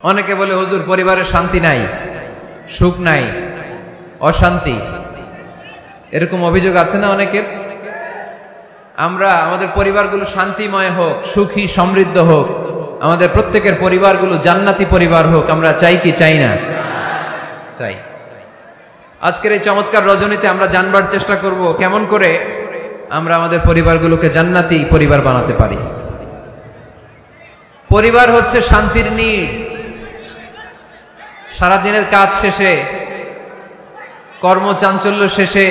অনেকে বলে হুজুর পরিবারে শান্তি নাই, সুখ নাই, অশান্তি, এরকম অভিযোগ আছে না অনেকের? আমরা আমাদের পরিবারগুলো শান্তিময় হোক, সুখী সমৃদ্ধ হোক, আমাদের প্রত্যেকের পরিবারগুলো জান্নাতি পরিবার হোক, আমরা চাই কি চাই না? চাই। আজকের এই চমৎকার রজনীতে আমরা জানবার চেষ্টা করব কেমন করে আমরা আমাদের পরিবারগুলোকে জান্নাতি পরিবার বানাতে পারি। পরিবার হচ্ছে শান্তির নীড়। সারাদিনের কাজ শেষে, কর্মচাঞ্চল্য শেষে,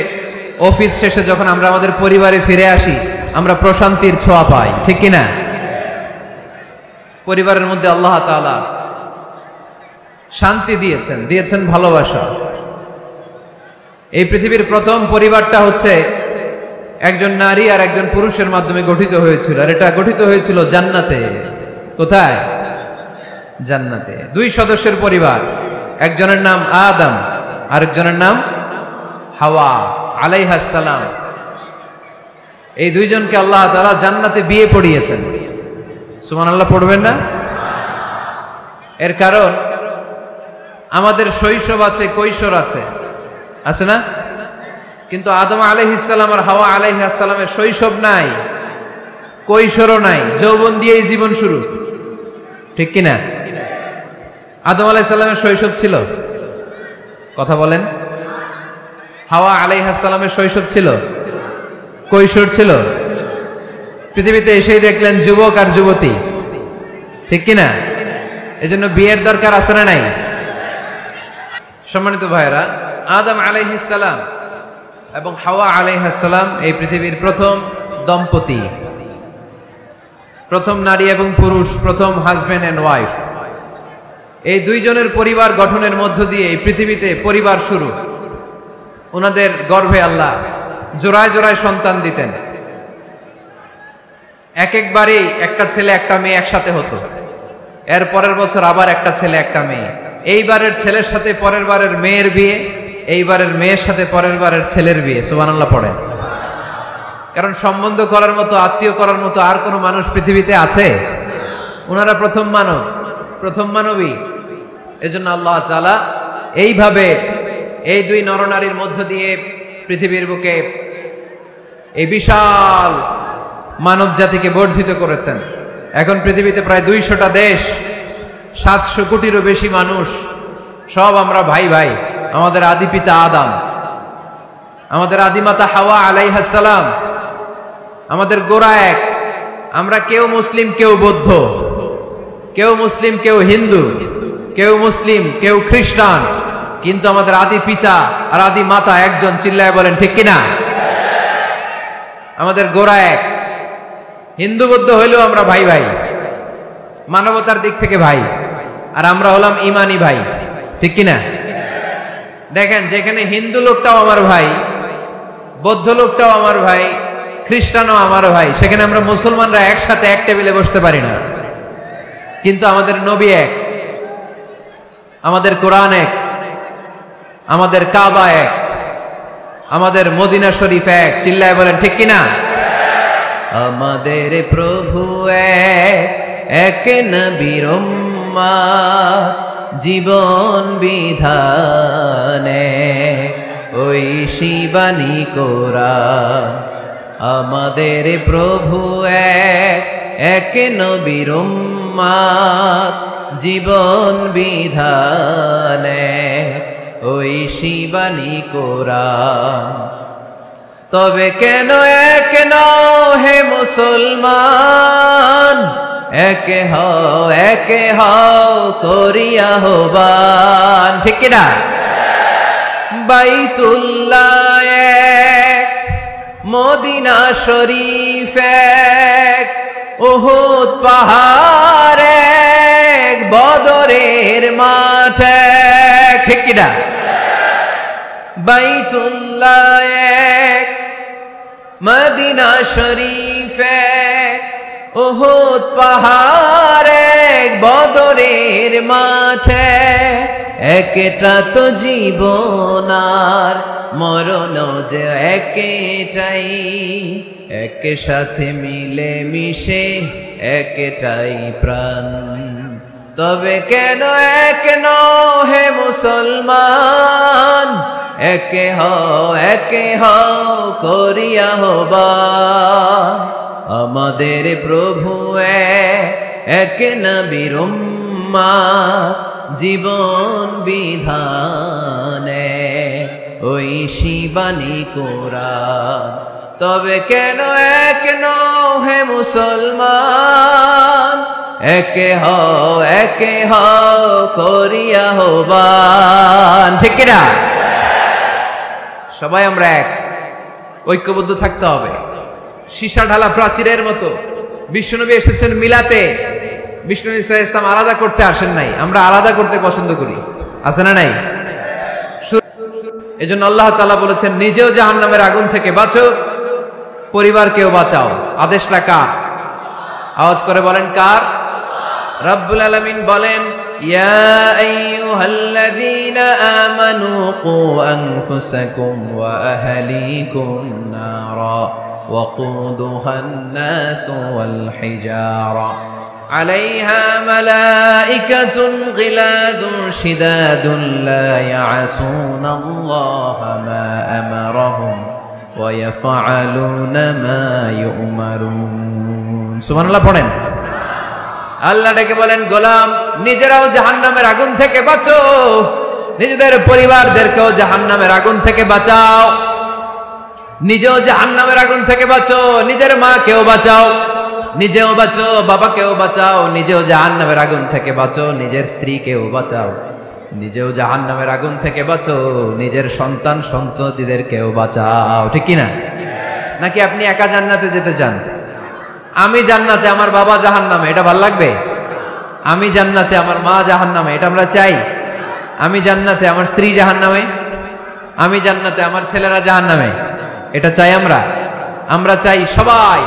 অফিস শেষে যখন আমরা আমাদের পরিবারে ফিরে আসি, আমরা প্রশান্তির ছোঁয়া পাই, ঠিক কিনা? পরিবারের মধ্যে আল্লাহ তাআলা শান্তি দিয়েছেন ভালোবাসা। এই পৃথিবীর প্রথম পরিবারটা হচ্ছে একজন নারী আর একজন পুরুষের মাধ্যমে গঠিত হয়েছিল, আর এটা গঠিত হয়েছিল জান্নাতে। কোথায়? জান্নাতে। দুই সদস্যের পরিবার, একজনের নাম আদম, আরেকজনের নাম হাওয়া আলাইহাস সালাম। এই দুইজনকে আল্লাহ তাআলা জান্নাতে বিয়ে পড়িয়েছেন। সুবহানাল্লাহ পড়বেন না? এর কারণ আমাদের শৈশব আছে, কৈশোর আছে না? কিন্তু আদম আলাইহিস সালাম আর হাওয়া আলাইহিস সালামের শৈশব নাই, কৈশোরও নাই, যৌবন দিয়েই জীবন শুরু, ঠিক কিনা? আদম আলাইহিস সালামের শৈশব ছিল, কথা বলেন। হাওয়া আলাইহিস সালামের শৈশব ছিল, কৈশোর ছিল। পৃথিবীতে এসেই দেখলেন যুবক আর যুবতী, ঠিক কিনা? এজন্য বিয়ের দরকার আছে না নাই? সম্মানিত ভাইরা, আদম আলাইহিস সালাম এবং হাওয়া আলাইহিস সালাম এই পৃথিবীর প্রথম দম্পতি, প্রথম নারী এবং পুরুষ, প্রথম হাজবেন্ড এন্ড ওয়াইফ। এই দুইজনের পরিবার গঠনের মধ্য দিয়ে এই পৃথিবীতে পরিবার শুরু। ওনাদের গর্ভে আল্লাহ জোড়ায় জোড়ায় সন্তান দিতেন। একবারেই একটা ছেলে একটা মেয়ে একসাথে হতো, এর পরের বছর আবার একটা ছেলে একটা মেয়ে। এইবারের ছেলের সাথে পরের বারের মেয়ের বিয়ে, এইবারের মেয়ের সাথে পরের বারের ছেলের বিয়ে। সুবহানাল্লাহ পড়েন। কারণ সম্বন্ধ করার মতো, আত্মীয় করার মতো আর কোনো মানুষ পৃথিবীতে আছে? ওনারা প্রথম মানব, প্রথম মানবী। এজন্য আল্লাহ তাআলা এইভাবে এই দুই নরনারীর মধ্য দিয়ে পৃথিবীর বুকে এই বিশাল মানব জাতিকে বর্ধিত করেছেন। এখন পৃথিবীতে প্রায় 200টা দেশ, 700 কোটিরও বেশি মানুষ, সব আমরা ভাই ভাই। আমাদের আদি পিতা আদম, আমাদের আদিমাতা হাওয়া আলাইহিস সালাম, আমাদের গোড়া এক। আমরা কেউ মুসলিম, কেউ বৌদ্ধ, কেউ মুসলিম, কেউ হিন্দু, কেউ মুসলিম, কেউ খ্রিস্টান, কিন্তু আমাদের আদি পিতা আর আদি মাতা একজন। চিল্লায় বলেন ঠিক কিনা? আমাদের গোড়া এক। হিন্দু বৌদ্ধ হইলেও আমরা ভাই ভাই, মানবতার দিক থেকে ভাই। আর আমরা হলাম ইমানি ভাই, ঠিক কিনা? দেখেন, যেখানে হিন্দু লোকটাও আমার ভাই, বৌদ্ধ লোকটাও আমার ভাই, খ্রিস্টানও আমার ভাই, সেখানে আমরা মুসলমানরা একসাথে এক টেবিলে বসতে পারি না। কিন্তু আমাদের নবী এক, আমাদের কোরআন এক, আমাদের কাবা এক, আমাদের মদিনা শরীফ এক। চিল্লায় বলেন ঠিক কিনা? আমাদের প্রভু এক, এক নবীর উম্মত, জীবন বিধানে ওই শিবানী কোরআন। আমাদের প্রভু এক, এক নবীর উম্মত, জীবন বিধানে ওই শিবানী কোরআন। তবে কেন এক নও হে মুসলমান, একে হও করিয়া আহ্বান, ঠিক কিনা? বাইতুল্লাহ এক, মদিনা শরীফ এক, উহুদ পাহাড় এক, বদরের মাঠ এক, ঠিক কিনা? বাইতুল্লাহ এক, মদিনা শরীফ এক, উহুদ পাহাড় এক, বদরের মাঠ এক। একটা তো জীবন আর মরণ যে একটাই, এক সাথে মিলে মিশে একটাই প্রাণ। তবে কেন এক নও হে মুসলমান, একে হও করিয়া আহ্বান। আমাদের প্রভু এক নবীর উম্মত, জীবন বিধানে ওই শিবানী কোরআন। তবে কেন এক নও হে মুসলমান, একে হও করিয়া আহ্বান। ঠিক কিনা? সবাই আমরা এক, ঐক্যবদ্ধ থাকতে হবে। সীসা ঢালা প্রাচীরের মতো বিশ্বনবী এসেছেন মিলাতে, বিষ্ণু ইসলাম আলাদা করতে আসেন নাই, আমরা আলাদা করতে পছন্দ করি। আছে না নাই? এজন্য আল্লাহ তাআলা বলেছেন নিজেও জাহান্নামের আগুন থেকে বাঁচো, পরিবারকেও বাঁচাও। আদেশটা কার? আওয়াজ করে বলেন কার? রব্বুল আলামিন বলেন ইয়া আইয়ুহাল্লাযীনা আমানু কু আনফুসাকুম ওয়া আহলিকুম নারা ওয়াকুদুহান নাসু ওয়াল হিজারা عليها ملائكة غلاظ شداد لا يعصون الله ما أمرهم ويفعلون ما يؤمرون سبحان الله পড়েন। আল্লাহ ডেকে বলেন গোলাম নিজেরাও জাহান্নামের আগুন থেকে বাঁচো, নিজেদের পরিবারদেরকেও জাহান্নামের আগুন থেকে বাঁচাও। নিজেও জাহান্নামের আগুন থেকে বাঁচো, নিজের মাকেও বাঁচাও, নিজেও বাঁচো, বাবাকেও বাঁচাও। নিজেও জাহান্নামের আগুন থেকে বাঁচো, নিজের স্ত্রীকেও বাঁচাও। নিজেও জাহান্নামের আগুন থেকে বাঁচো, নিজের সন্তান সন্ততিদেরকেও বাঁচাও। ঠিক কিনা? নাকি আপনি একা জান্নাতে যেতে চান? আমি জান্নাতে, আমার বাবা জাহান্নামে, এটা ভালো লাগবে? আমি জান্নাতে, আমার মা জাহান্নামে, এটা আমরা চাই? আমি জান্নাতে, আমার স্ত্রী জাহান্নামে, আমি জান্নাতে, আমার ছেলেরা জাহান্নামে, এটা চাই আমরা? আমরা চাই সবাই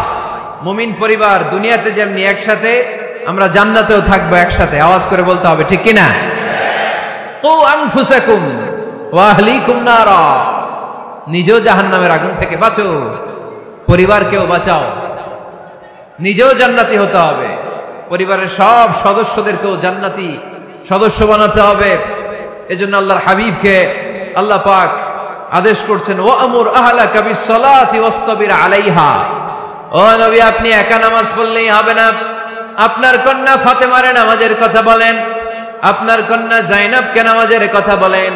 মুমিন পরিবার দুনিয়াতে যেমনি একসাথে, আমরা জান্নাতেও থাকবো একসাথে। আওয়াজ করে বলতে হবে, ঠিক কিনা? কু আনফুসাকুম ওয়া আহলিকুম নারা, নিজেও জাহান্নামের আগুন থেকে বাঁচো, পরিবারকেও বাঁচাও। নিজেও জান্নাতি হতে হবে, পরিবারের সব সদস্যদেরকেও জান্নাতি সদস্য বানাতে হবে। এজন্য আল্লাহর হাবিবকে আল্লাহ পাক আদেশ করছেন ওয়ামুর আহলাকা বিসসালাতি ওয়াসতাবির আলাইহা। ও নবী, আপনি একা নামাজ পড়লেই হবে না, আপনার কন্যা ফাতেমার নামাজের কথা বলেন, আপনার কন্যা জাইনাবকে নামাজের কথা বলেন,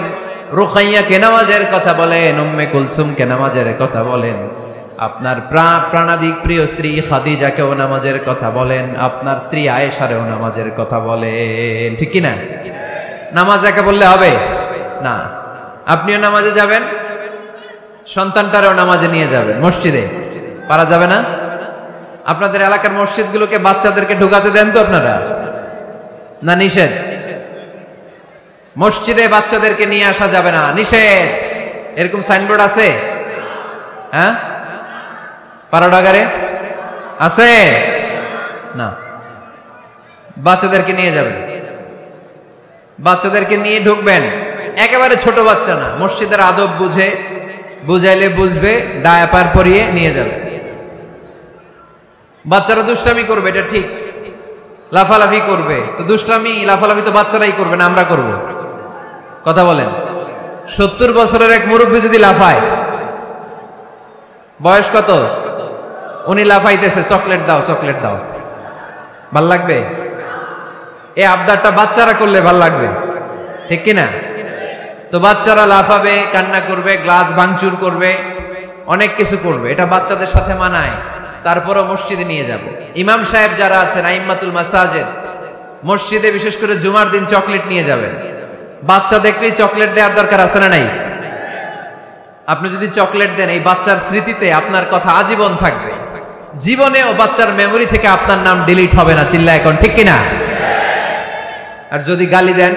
রুকাইয়াকে নামাজের কথা বলেন, উম্মে কুলসুমকে নামাজের কথা বলেন, আপনার প্রাণাধিক প্রিয় স্ত্রী খাদিজাকেও নামাজের কথা বলেন, আপনার স্ত্রী আয়েশারেও নামাজের কথা বলেন। ঠিক কিনা? নামাজ একা বললে হবে না। আপনিও নামাজে যাবেন, সন্তানটারেও নামাজে নিয়ে যাবেন। মসজিদে পারা যাবে না? আপনাদের এলাকার মসজিদগুলোকে বাচ্চাদেরকে ঢুকাতে দেন তো আপনারা? না নিষেধ? মসজিদে বাচ্চাদেরকে নিয়ে আসা যাবে না, নিষেধ। এরকম সাইনবোর্ড আছে? হ্যাঁ, পারাডাগারে আছে না? বাচ্চাদেরকে নিয়ে যাবেন, বাচ্চাদেরকে নিয়ে ঢুকবেন। একেবারে ছোট বাচ্চা না, মসজিদের আদব বুঝে, বুঝাইলে বুঝবে, ডায়াপার পরিয়ে নিয়ে যাবে। বাচ্চারা দুষ্টামি করবে, এটা ঠিক, লাফালাফি করবে, তো দুষ্টামি লাফালাফি তো বাচ্চারাই করবে না, আমরা করব? কথা বলেন। 70 বছরের এক মুরব্বী যদি লাফায়, বয়স কত? উনি লাফাইতেছে, চকলেট দাও, চকলেট দাও, ভাল লাগবে? এই আবদারটা বাচ্চারা করলে ভাল লাগবে, ঠিক কিনা? তো বাচ্চারা লাফাবে, কান্না করবে, গ্লাস ভাঙচুর করবে, অনেক কিছু করবে, এটা বাচ্চাদের সাথে মানায়। তারপরও মসজিদে নিয়ে যাব। ইমাম সাহেব যারা আছেন, আইম্মাতুল মাসাজিদ, মসজিদে বিশেষ করে জুমার দিন চকলেট নিয়ে যাবেন। বাচ্চা দেখলেই চকলেট দেওয়ার দরকার আছে না নাই? আপনি যদি চকলেট দেন, এই বাচ্চার স্মৃতিতে আপনার কথা আজীবন থাকবে, জীবনেও বাচ্চার মেমোরি থেকে আপনার নাম ডিলিট হবে না। চিল্লা এখন, ঠিক কিনা? আর যদি গালি দেন,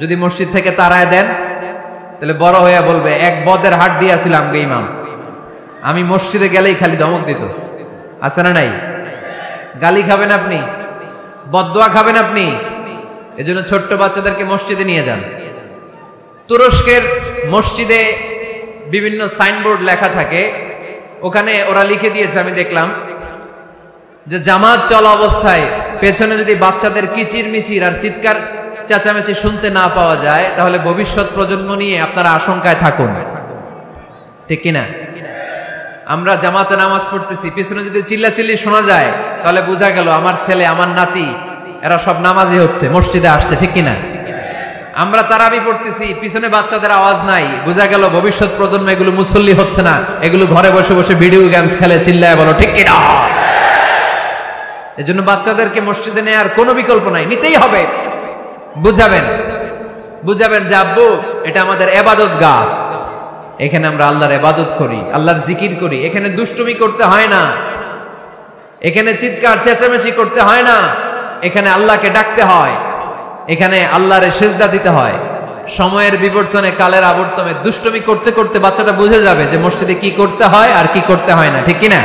যদি মসজিদ থেকে তাড়ায় দেন, তাহলে বড় হইয়া বলবে এক বদের হাট দিয়েছিলাম গে ইমাম, আমি মসজিদে গেলেই খালি ধমক দিত। আছে না নাই? গালি খাবেন আপনি, বদদোয়া খাবেন আপনি। এজন্য ছোট্ট বাচ্চাদেরকে মসজিদে নিয়ে যান। তুরস্কের মসজিদে বিভিন্ন সাইনবোর্ড লেখা থাকে, ওখানে ওরা লিখে দিয়েছে, আমি দেখলাম যে জামাত চলা অবস্থায় পেছনে যদি বাচ্চাদের কিচির মিচির আর চিৎকার চেঁচামেচি শুনতে না পাওয়া যায়, তাহলে ভবিষ্যৎ প্রজন্ম নিয়ে আপনারা আশঙ্কায় থাকুন, ঠিক কিনা? আমরা জামাতে নামাজ পড়তেছি, পিছনে যদি চিল্লাচিল্লি শোনা যায়, তাহলে বোঝা গেল আমার ছেলে আমার নাতি এরা সব নামাজি হচ্ছে, মসজিদে আসছে, ঠিক কিনা? আমরা তারাবি পড়তেছি, পিছনে বাচ্চাদের আওয়াজ নাই, বোঝা গেল ভবিষ্যৎ প্রজন্ম এগুলো মুসল্লি হচ্ছে না, এগুলো ঘরে বসে বসে ভিডিও গেমস খেলে, চিল্লায় বলো ঠিক কিনা? এজন্য বাচ্চাদেরকে মসজিদে নেওয়ার কোনো বিকল্প নাই, নিতেই হবে। বুঝাবেন যে আব্বু এটা আমাদের ইবাদত গাহ, এখানে আমরা আল্লাহর ইবাদত করি, আল্লাহর জিকির করি, এখানে দুষ্টুমি করতে হয় না, এখানে চিৎকার চেঁচামেচি করতে হয় না, এখানে আল্লাহকে ডাকতে হয়, এখানে আল্লাহর সিজদা দিতে হয়। সময়ের বিবর্তনে, কালের আবর্তনে দুষ্টুমি করতে করতে বাচ্চাটা বুঝে যাবে যে মসজিদে কি করতে হয় আর কি করতে হয় না, ঠিক কিনা?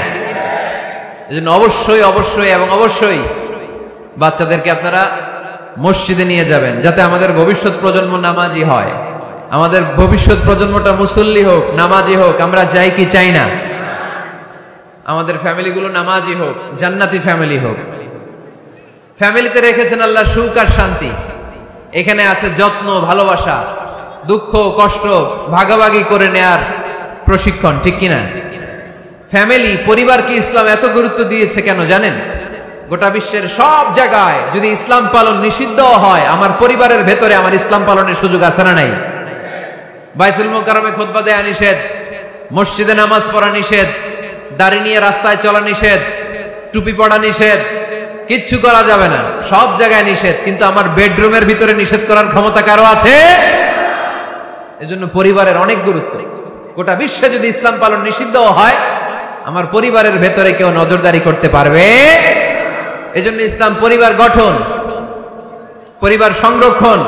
এজন্য অবশ্যই বাচ্চাদেরকে আপনারা মসজিদে নিয়ে যাবেন, যাতে আমাদের ভবিষ্যৎ প্রজন্ম নামাজি হয়, আমাদের ভবিষ্যৎ প্রজন্মটা মুসল্লি হোক, নামাজি হোক। আমরা চাই কি চাই না? আমাদের ফ্যামিলিগুলো নামাজি হোক, জান্নাতি ফ্যামিলি হোক। ফ্যামিলিতে রেখেছেন আল্লাহ সুখ আর শান্তি, এখানে আছে যত্ন, ভালোবাসা, দুঃখ কষ্ট ভাগাভাগি করে নেয়ার প্রশিক্ষণ, ঠিক কিনা? ফ্যামিলি, পরিবারকে ইসলাম এত গুরুত্ব দিয়েছে কেন জানেন? গোটা বিশ্বের সব জায়গায় যদি ইসলাম পালন নিষিদ্ধ হয়, আমার পরিবারের ভেতরে আমার ইসলাম পালনের সুযোগ আছে না নাই? বাইতুল মুকাররমে খুতবা দেয়া নিষেধ, মসজিদে নামাজ পড়া নিষেধ, দাড়ি নিয়ে রাস্তায় চলা নিষেধ, টুপি পড়া নিষেধ, কিচ্ছু করা যাবে না, সব জায়গায় নিষেধ। কিন্তু আমার বেডরুমের ভিতরে নিষেধ করার ক্ষমতা কারো আছে? এজন্য পরিবারের অনেক গুরুত্ব। গোটা বিশ্বে যদি ইসলাম পালন নিষিদ্ধ হয়, আমার পরিবারের ভেতরে কেউ নজরদারি করতে পারবে? এজন্য ইসলাম পরিবার গঠন, পরিবার সংরক্ষণ,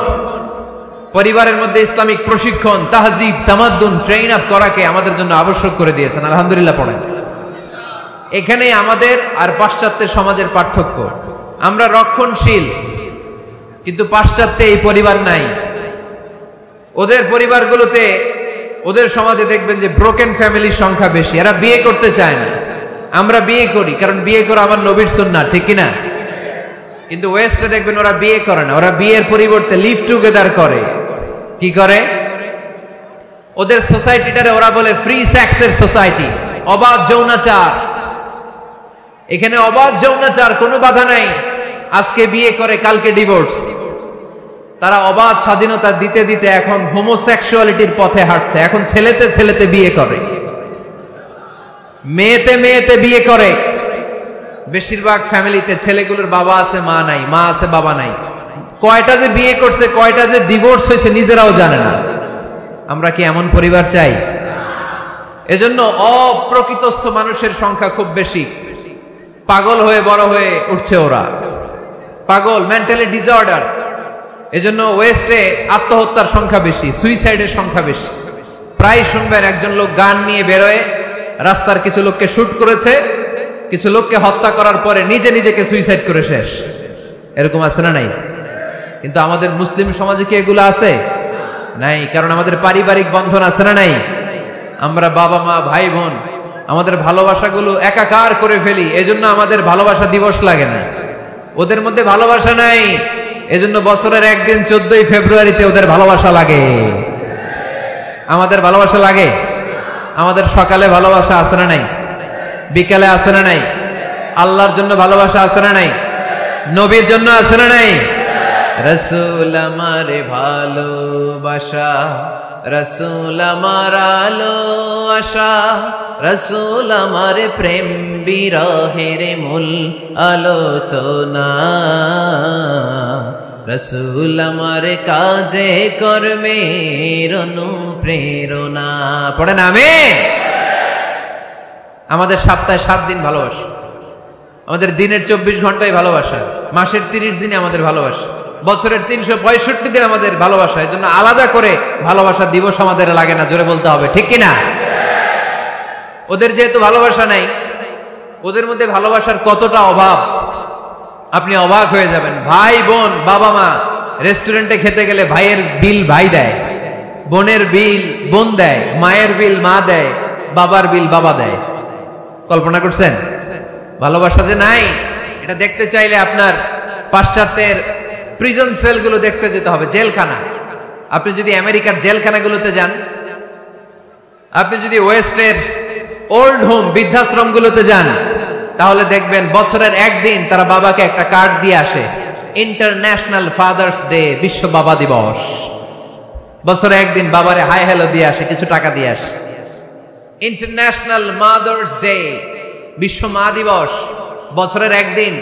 পরিবারের মধ্যে ইসলামিক প্রশিক্ষণ, তাহজিব, তামাদ্দুন, ট্রেইন আপ করাকে আমাদের জন্য আবশ্যক করে দিয়েছেন। আলহামদুলিল্লাহ পড়েন। এখানে আমাদের আর পাশ্চাত্যের সমাজের পার্থক্য। আমরা রক্ষণশীল, কিন্তু পাশ্চাত্যে এই পরিবার নাই। ওদের পরিবারগুলোতে, ওদের সমাজে দেখবেন যে ব্রোকেন ফ্যামিলির সংখ্যা বেশি, এরা বিয়ে করতে চায় না। আমরা বিয়ে করি, কারণ বিয়ে করা আমার নবীর সুন্নাহ, ঠিক কিনা? কিন্তু ওয়েস্টে দেখবেন ওরা বিয়ে করে না, ওরা বিয়ের পরিবর্তে লিভ টুগেদার করে। কি করে? ওদের সোসাইটিটারে ওরা বলে ফ্রি সেক্সের সোসাইটি, অবাধ যৌনাচার। এখানে অবাধ যৌনাচার, কোনো বাধা নাই। আজকে বিয়ে করে, কালকে ডিভোর্স। তারা অবাধ স্বাধীনতা দিতে দিতে এখন হোমোসেক্সুয়ালিটির পথে হাঁটছে। এখন ছেলেতে ছেলেতে বিয়ে করে, মেয়েতে মেয়েতে বিয়ে করে। বেশিরভাগ ফ্যামিলিতে ছেলেগুলোর বাবা আছে, মা নাই, মা আছে, বাবা নাই। কয়টা যে বিয়ে করছে, কয়টা যে ডিভোর্স হয়েছে নিজেরাও জানে না। আমরা কি এমন পরিবার চাই? এজন্য অপ্রকৃতস্থ মানুষের সংখ্যা খুব বেশি। পাগল হয়ে বড় হয়ে উঠছে ওরা, পাগল, মেন্টালি ডিসঅর্ডার। এজন্য ওয়েস্টে আত্মহত্যার সংখ্যা বেশি, সুইসাইডের সংখ্যা বেশি। প্রায় শুনবেন একজন লোক গান নিয়ে বেরোয়, রাস্তার কিছু লোককে শুট করেছে, কিছু লোককে হত্যা করার পরে নিজে নিজেকে সুইসাইড করে শেষ। এরকম আছে না নাই? কিন্তু আমাদের মুসলিম সমাজে কি এগুলো আছে? নাই। কারণ আমাদের পারিবারিক বন্ধন আছে না নাই? আমরা বাবা মা ভাই বোন আমাদের ভালোবাসাগুলো একাকার করে ফেলি, এজন্য আমাদের ভালোবাসা দিবস লাগে না। ওদের মধ্যে ভালোবাসা নাই, এজন্য বছরের একদিন 14ই ফেব্রুয়ারিতে ওদের ভালোবাসা লাগে। আমাদের ভালোবাসা লাগে? আমাদের সকালে ভালোবাসা আছে না নাই? বিকালে আছে না নাই? আল্লাহর জন্য ভালোবাসা আছে না নাই? নবীর জন্য আছে না নাই? রাসূল আমারে ভালোবাসা, রাসূল আমার আলো আশা, রাসূল আমার প্রেম বিরহের মূল আলোচনা, রাসূল আমার কাজে কর্মের অনুপ্রেরণা। পড়েন আমিন। আমাদের সপ্তাহে 7 দিন ভালোবাসা, আমাদের দিনের 24 ঘন্টায় ভালোবাসা, মাসের 30 দিনে আমাদের ভালোবাসা, বছরের 365 দিন আমাদের ভালোবাসা। এর জন্য আলাদা করে ভালোবাসা দিবস আমাদের লাগে না, জোরে বলতে হবে, ঠিক কিনা? ওদের যেহেতু ভালোবাসা নাই, ওদের মধ্যে ভালোবাসার কতটা অভাব আপনি অবাক হয়ে যাবেন। ভাই বোন, বাবা মা রেস্টুরেন্টে খেতে গেলে ভাইয়ের বিল ভাই দেয়, বোনের বিল বোন দেয়, মায়ের বিল মা দেয়, বাবার বিল বাবা দেয়। কল্পনা করছেন? ভালোবাসা যে নাই এটা দেখতে চাইলে আপনার পাশ্চাত্যের প্রিজন সেলগুলো দেখতে যেতে হবে, জেলখানা। আপনি যদি আমেরিকার জেলখানাগুলোতে যান, আপনি যদি ওয়েস্টের ওল্ড হোম বৃদ্ধাশ্রমগুলোতে যান, তাহলে দেখবেন বছরের একদিন তারা বাবাকে একটা কার্ড দিয়ে আসে, ইন্টারন্যাশনাল ফাদার্স ডে, বিশ্ব বাবা দিবস। বছরে একদিন বাবারে হাই হ্যালো দিয়ে আসে, কিছু টাকা দিয়ে আসে। ইন্টারন্যাশনাল মাদার্স ডে, বিশ্ব মা দিবস, বছরের একদিন।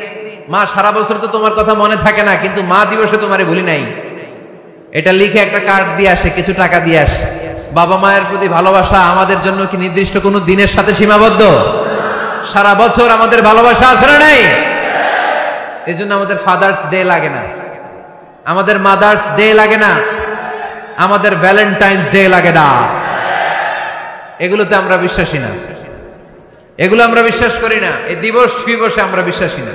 মা সারা বছর তো তোমার কথা মনে থাকে না, কিন্তু মা দিবসে তোমারে ভুলি নাই, এটা লিখে একটা কার্ড দিয়ে আসে, কিছু টাকা দিয়ে আসে। বাবা মায়ের প্রতি ভালোবাসা আমাদের জন্য কি নির্দিষ্ট কোনো দিনের সাথে সীমাবদ্ধ? সারা বছর আমাদের ভালোবাসা আছে না নাই? এই জন্য আমাদের ফাদার্স ডে লাগে না, আমাদের মাদার্স ডে লাগে না, আমাদের ভ্যালেন্টাইন্স ডে লাগে না। এগুলোতে আমরা বিশ্বাসী না, এগুলো আমরা বিশ্বাস করি না। এই দিবস দিবসে আমরা বিশ্বাসী না।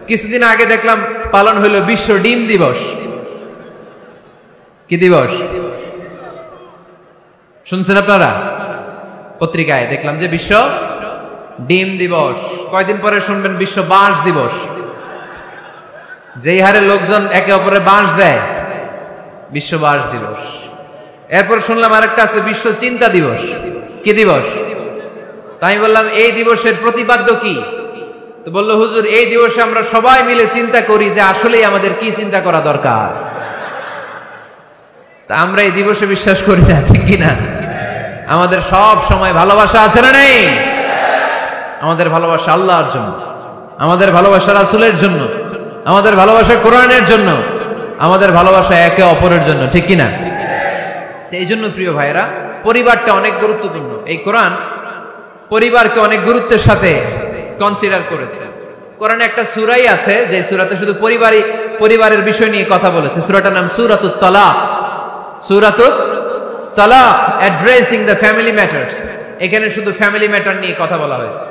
কিছুদিন আগে দেখলাম পালন হইল বিশ্ব ডিম দিবস। কি দিবস শুনছেন আপনারা? পত্রিকায় দেখলাম যে বিশ্ব ডিম দিবস। কয়দিন পরে শুনবেন বিশ্ব বাঁশ দিবস। যেই হারে লোকজন একে অপরে বাঁশ দেয়, বিশ্ব বাঁশ দিবস। এরপর শুনলাম আরেকটা আছে বিশ্ব চিন্তা দিবস। কি দিবস? তাই বললাম এই দিবসের প্রতিপাদ্য কি? তো বললো হুজুর এই দিবসে আমরা সবাই মিলে চিন্তা করি যে আসলেই আমাদের কি চিন্তা করা দরকার। তা আমরা এই দিবসে বিশ্বাস করি না, ঠিক কিনা? আমাদের সব সময় ভালোবাসা আছে না নেই? আমাদের ভালোবাসা আল্লাহর জন্য, আমাদের ভালোবাসা রাসূলের জন্য, আমাদের ভালোবাসা কোরআনের জন্য, আমাদের ভালোবাসা একে অপরের জন্য, ঠিক কিনা? এই জন্য প্রিয় ভাইরা, পরিবারটা অনেক গুরুত্বপূর্ণ। এই কোরআন পরিবারকে অনেক গুরুত্বের সাথে কনসিডার করেছে। কোরআনে একটা সূরাই আছে যে সূরাতে শুধু পরিবারের বিষয় নিয়ে কথা বলেছে। সূরাটার নাম সূরাতুত তালাক। সূরাতুত তালাক, অ্যাড্রেসিং দ্য ফ্যামিলি ম্যাটার্স। এখানে শুধু ফ্যামিলি ম্যাটার নিয়ে কথা বলা হয়েছে।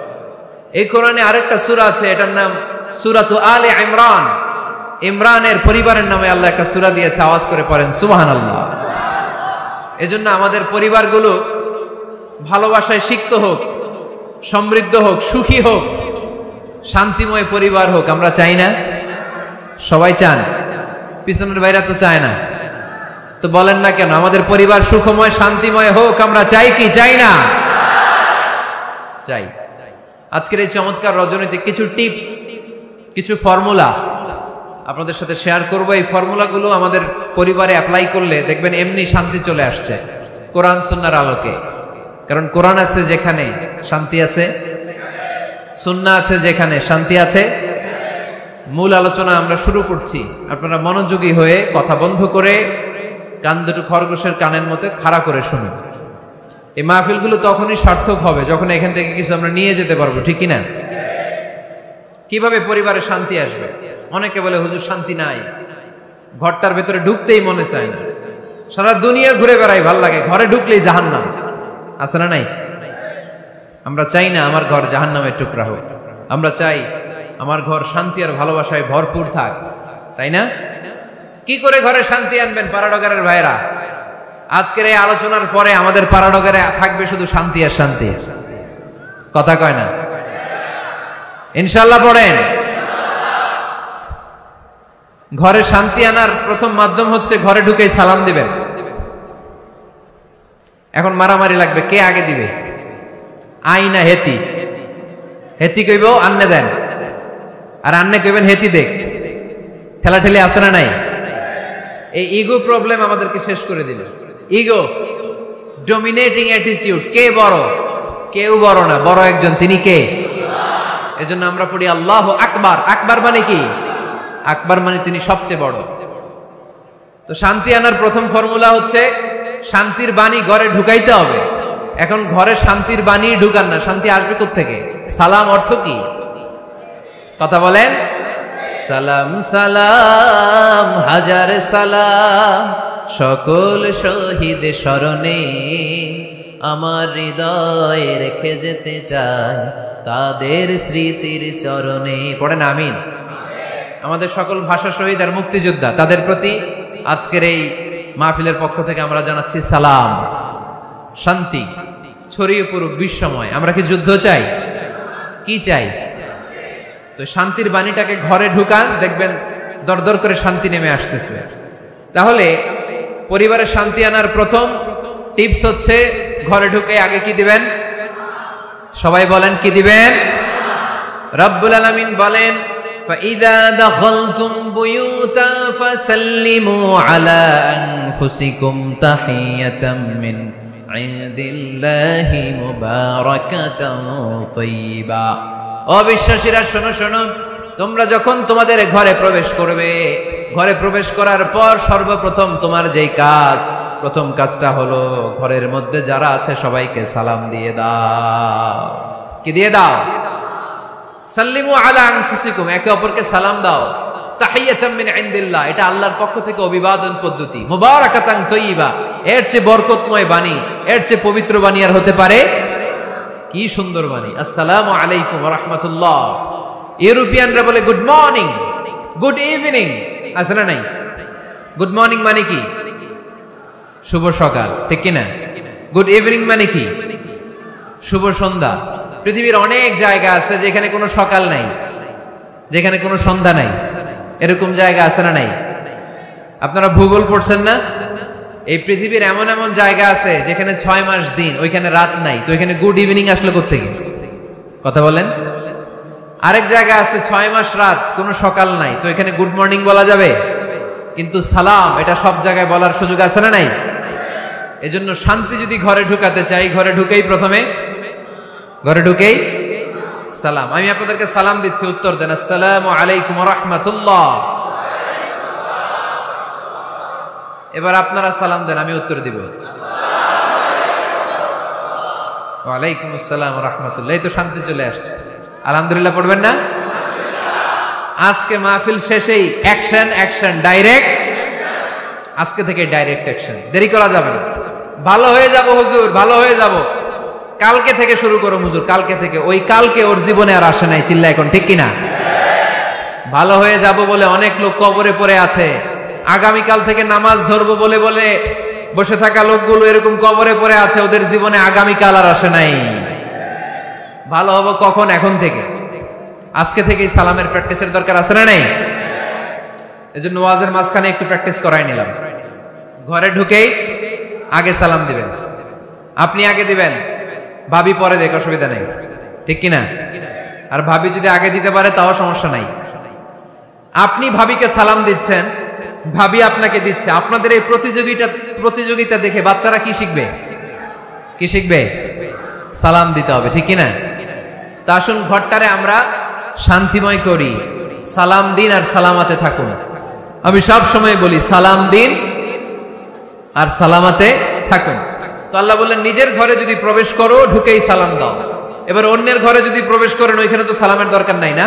এই কোরআনে আরেকটা সূরা আছে, এটার নাম সূরাতু আলে ইমরান। ইমরানের পরিবারের নামে আল্লাহ একটা সূরা দিয়েছে। আওয়াজ করে পড়েন সুবহানাল্লাহ। এজন্য আমাদের পরিবারগুলো ভালোবাসায় সিক্ত হোক, সমৃদ্ধ হোক, সুখী হোক, শান্তিময় পরিবার হোক। আমরা চাই না? সবাই চান? পিছনের বাইরে তো চায় না। তো বলেন না কেন? আমাদের পরিবার সুখময় শান্তিময় হোক আমরা চাই কি চাই না? চাই। আজকের এই চমৎকার রজনীতে কিছু টিপস, কিছু ফর্মুলা আপনাদের সাথে শেয়ার করব। এই ফর্মুলাগুলো আমাদের পরিবারে অ্যাপ্লাই করলে দেখবেন এমনি শান্তি চলে আসছে কোরআন সুন্নাহর আলোকে। কারণ কোরআন আছে যেখানে শান্তি আছে, সুন্নাহ আছে যেখানে শান্তি আছে। মূল আলোচনা আমরা শুরু করছি। আপনারা মনোযোগী হয়ে কথা বন্ধ করে কান দুটো খরগোশের কানের মতো খাড়া করে শুনুন। এই মাহফিলগুলো তখনই সার্থক হবে যখন এখান থেকে কিছু আমরা নিয়ে যেতে পারবো, ঠিক কিনা? কিভাবে পরিবারে শান্তি আসবে? অনেকে বলে হুজুর শান্তি নাই, ঘরটার ভেতরে ঢুকতেই মনে চায় না, সারা দুনিয়া ঘুরে বেড়াই, ভাল লাগে, ঘরে ঢুকলেই জাহান্নাম। আছে না নাই? আমরা চাই না আমার ঘর জাহান্নামের টুকরা হোক। আমরা চাই আমার ঘর শান্তি আর ভালোবাসায় ভরপুর থাক, তাই না? কি করে ঘরে শান্তি আনবেন পাড়াডগারের ভাইরা? আজকের এই আলোচনার পরে আমাদের পাড়াডগারে থাকবে শুধু শান্তি আর শান্তি। কথা কয় না? ইনশাআল্লাহ পড়েন। ঘরে শান্তি আনার প্রথম মাধ্যম হচ্ছে ঘরে ঢুকেই সালাম দিবেন। এখন মারামারি লাগবে, কে আগে দিবে? আইনা হেতি, হেতি কইব আন্নে দেন, আর আন্নে কইবেন হেতি দেখ। ঠেলাঠেলি আছে না নাই? এই ইগো প্রবলেম আমাদেরকে শেষ করে দিল। Ego, dominating attitude. কে বড়? কেউ বড় না, বড় একজন, তিনি কে? এজন্য আমরা পড়ি আল্লাহু আকবার। আকবার মানে কি? আকবার মানে তিনি সবচেয়ে বড়। তো শান্তি আনার প্রথম ফর্মুলা হচ্ছে শান্তির বাণী ঘরে ঢুকাইতে হবে। এখন ঘরে শান্তির বাণী ঢুকান না, শান্তি আসবে কোত্থেকে? সালাম অর্থ কি? কথা বলেন। সালাম সালাম হাজার সালাম সকল শহীদ স্মরণে, আমার হৃদয়ে রেখে যেতে চাই তাদের স্মৃতির চরণে। পড়েন আমিন। আমাদের সকল ভাষা শহীদ আর মুক্তিযোদ্ধা, তাদের প্রতি আজকের এই মাহফিলের পক্ষ থেকে আমরা জানাচ্ছি সালাম। শান্তি ছড়িয়ে পড়ুক বিশ্বময়। আমরা কি যুদ্ধ চাই? কি চাই? তো শান্তির বাণীটাকে ঘরে ঢুকান, দেখবেন দরদর করে শান্তি নেমে আসতেছে। তাহলে পরিবারে শান্তি আনার প্রথম টিপস হচ্ছে ঘরে ঢুকে আগে কি দিবেন? সবাই বলেন কি দিবেন? রব্বুল আলামিন বলেন فَإِذَا دَخَلْتُمْ بُيُوتًا فَسَلِّمُوا عَلَى أَنفُسِكُمْ تَحِيَّةً مِّنْ عِندِ اللَّهِ مُبَارَكَةً طَيِّبَةً। অবিশ্বাসীরা শোনো শোনো, তোমরা যখন তোমাদের ঘরে প্রবেশ করবে, ঘরে প্রবেশ করার পর সর্বপ্রথম তোমার যেই কাজ, প্রথম কাজটা হলো ঘরের মধ্যে যারা আছে সবাইকে সালাম দিয়ে দাও। কি দিয়ে দাও? সাল্লিমু আলা আনফুসিকুম, একে অপরকে সালাম দাও। তাহিয়াতাম মিন ইনদিল্লাহ, এটা আল্লাহর পক্ষ থেকে অভিবাদন পদ্ধতি। মুবারাকাতান তাইয়্যিবা, এর চেয়ে বরকতময় বাণী, এর চেয়ে পবিত্র বাণী আর হতে পারে? কি সুন্দর বাণী! আসসালামু আলাইকুম ওয়া রাহমাতুল্লাহ। ইউরোপিয়ানরা বলে গুড মর্নিং, গুড ইভিনিং, আছে না নাই? গুড মর্নিং মানে কি? শুভ সকাল, ঠিক কি না? গুড ইভিনিং মানে কি? শুভ সন্ধ্যা। পৃথিবীর অনেক জায়গা আছে যেখানে কোনো সকাল নাই, যেখানে কোনো সন্ধ্যা নাই, এরকম জায়গা আছে না নাই? আপনারা ভূগোল পড়ছেন না? এই পৃথিবীর এমন এমন জায়গা আছে যেখানে 6 মাস দিন, ওইখানে রাত নাই, তো এখানে গুড ইভিনিং আসলো কোত্থেকে? কথা বলেন। আরেক জায়গা আছে 6 মাস রাত, কোনো সকাল নাই, তো এখানে গুড মর্নিং বলা যাবে? কিন্তু সালাম এটা সব জায়গায় বলার সুযোগ আছে না নাই? এজন্য শান্তি যদি ঘরে ঢুকাতে চাই, ঘরে ঢুকেই প্রথমে, ঘরে ঢুকেই সালাম। আমি আপনাদেরকে সালাম দিচ্ছি, উত্তর দেন। আসসালামু আলাইকুম ওয়া রাহমাতুল্লাহ। এবার আপনারা সালাম দেন, আমি উত্তর দিব। ওয়া আলাইকুম আসসালাম ওয়া রাহমাতুল্লাহ। এই তো শান্তি চলে আসছে। আলহামদুলিল্লাহ পড়বেন না? আজকে মাহফিল শেষেই অ্যাকশন, অ্যাকশন, ডাইরেক্ট। আজকে থেকে ডাইরেক্ট অ্যাকশন, দেরি করা যাবে না। ভালো হয়ে যাব হুজুর, ভালো হয়ে যাব, কালকে থেকে শুরু করো হুজুর, কালকে থেকে। ওই কালকে ওর জীবনে আর আসে নাই, চিল্লা এখন, ঠিক কিনা? ভালো হয়ে যাব বলে অনেক লোক কবরে পড়ে আছে। আগামীকাল থেকে নামাজ ধরবো বলে বলে বসে থাকা লোকগুলো এরকম কবরে পড়ে আছে, ওদের জীবনে আগামীকাল আর আসে নাই। ভালো হবো কখন? এখন থেকে, আজকে থেকেই সালামের প্র্যাকটিসের দরকার আছে না নাই? এজন্য ওয়াজের মাঝখানে একটু প্র্যাকটিস করাই নিলাম। ঘরে ঢুকেই আগে সালাম দিবেন, আপনি আগে দিবেন, ভাবি পরে দেখ, অসুবিধা নেই, ঠিক কিনা? আর ভাবি যদি আগে দিতে পারে তাও সমস্যা নাই। আপনি ভাবিকে সালাম দিচ্ছেন, ভাবি আপনাকে দিচ্ছে। আপনাদের এই প্রতিযোগিতা দেখে বাচ্চারা কি শিখবে? কি শিখবে? সালাম দিতে হবে, ঠিক কিনা? তা আসুন ঘরটারে আমরা শান্তিময় করি, সালাম দিন আর সালামাতে থাকুন। আমি সব সময় বলি সালাম দিন আর সালামাতে থাকুন। তো আল্লাহ বললেন নিজের ঘরে যদি প্রবেশ করো ঢুকেই সালাম দাও। এবার অন্যের ঘরে যদি প্রবেশ করেন ওইখানে তো সালামের দরকার নাই, না?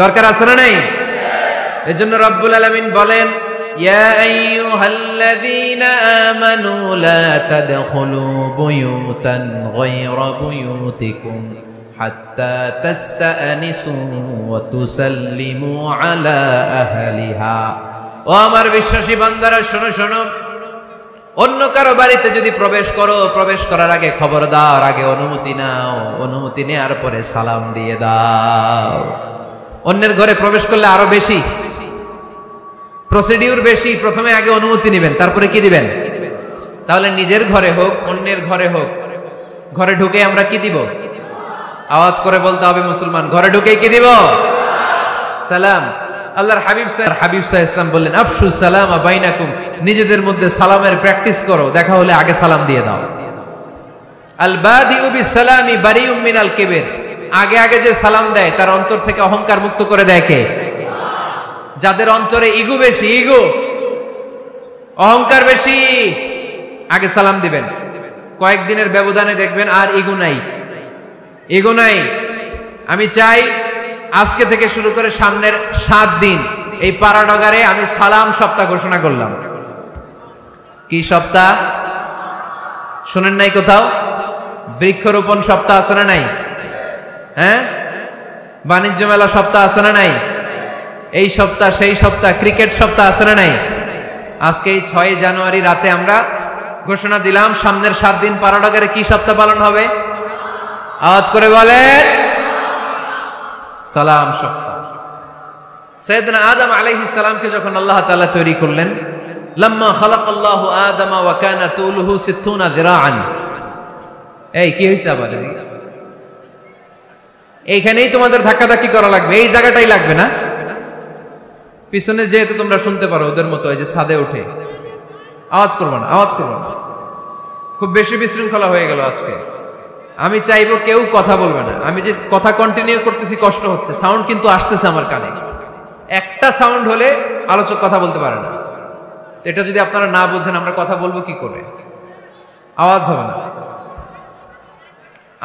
দরকার আছে না নাই? এজন্য রব্বুল আলামিন বলেন ইয়া আইয়ুহাল্লাযীনা আমানু লা তাদখুলু বুয়ুতান গায়রা বুয়ুতিকুম হাত্তা তাস্তানিসু ওয়া তুসাল্লিমু আলা আহলিহা। ও আমার বিশ্বাসী বান্দারা, শোনো শোনো, অন্য কারো বাড়িতে যদি প্রবেশ করো, প্রবেশ করার আগে খবরদার আগে অনুমতি নাও, অনুমতি নেওয়ার পরে সালাম দিয়ে দাও। অন্যের ঘরে প্রবেশ করলে আরো বেশি প্রসিডিউর, বেশি। প্রথমে আগে অনুমতি নেবেন, তারপরে কি দিবেন? তাহলে নিজের ঘরে হোক অন্যের ঘরে হোক, ঘরে ঢুকে আমরা কি দিব? আওয়াজ করে বলতে হবে মুসলমান, ঘরে ঢুকে কি দিব? সালাম। আল্লাহর হাবিব সাল্লাল্লাহু ইসলাম বললেন আফশু সালাম বাইনাকুম, নিজেদের মধ্যে সালামের প্র্যাকটিস করো, দেখা হলে আগে সালাম দিয়ে দাও। আল বাদিউ বিসসালামি বারিউম মিনাল কিবর, আগে আগে যে সালাম দেয় তার অন্তর থেকে অহংকার মুক্ত করে দেয় কে? যাদের অন্তরে ইগো বেশি, ইগো, অহংকার বেশি, আগে সালাম দিবেন। কয়েকদিনের ব্যবধানে দেখবেন আর ইগো নাই, ইগো নাই। আমি চাই আজকে থেকে শুরু করে সামনের 7 দিন এই পাড়াডগারে আমি সালাম সপ্তাহ ঘোষণা করলাম। কি সপ্তাহ? শুনেন নাই কোথাও? বৃক্ষরোপণ সপ্তাহ আছে না নাই? হ্যাঁ, বাণিজ্য মেলা সপ্তাহ আছে না নাই? এই সপ্তাহ সেই সপ্তাহ, ক্রিকেট সপ্তাহ আছে না নাই? আজকে এই 6 জানুয়ারি রাতে আমরা ঘোষণা দিলাম সামনের 7 দিন পাড়াডগারে কি সপ্তাহ পালন হবে? আওয়াজ করে বলেন সালাম সত্তা। সাইয়েদনা আদম আলাইহিস সালামকে যখন আল্লাহ তাআলা তৈরি করলেন, লাম্মা খালাকাল্লাহু আদামা ওয়া কানা তুলুহু 60 যিরাআন। এই কি হইছে আবার? এইখানেই তোমাদের ধাক্কাধাক্কি করা লাগবে, এই জায়গাটাই লাগবে না? পিছনে যেহেতু তোমরা শুনতে পারো ওদের মতো, এই যে ছাদে উঠে আওয়াজ করবে না, আওয়াজ করবে না। খুব বেশি বিশৃঙ্খলা হয়ে গেল আজকে। আমি চাইবো কেউ কথা বলবে না। আমি যে কথা কন্টিনিউ করতেছি কষ্ট হচ্ছে, সাউন্ড কিন্তু আসতেছে আমার কানে। একটা সাউন্ড হলে আলোচক কথা বলতে পারে না। এটা যদি আপনারা না বুঝেন আমরা কথা বলবো কি করে? আওয়াজ হবে না।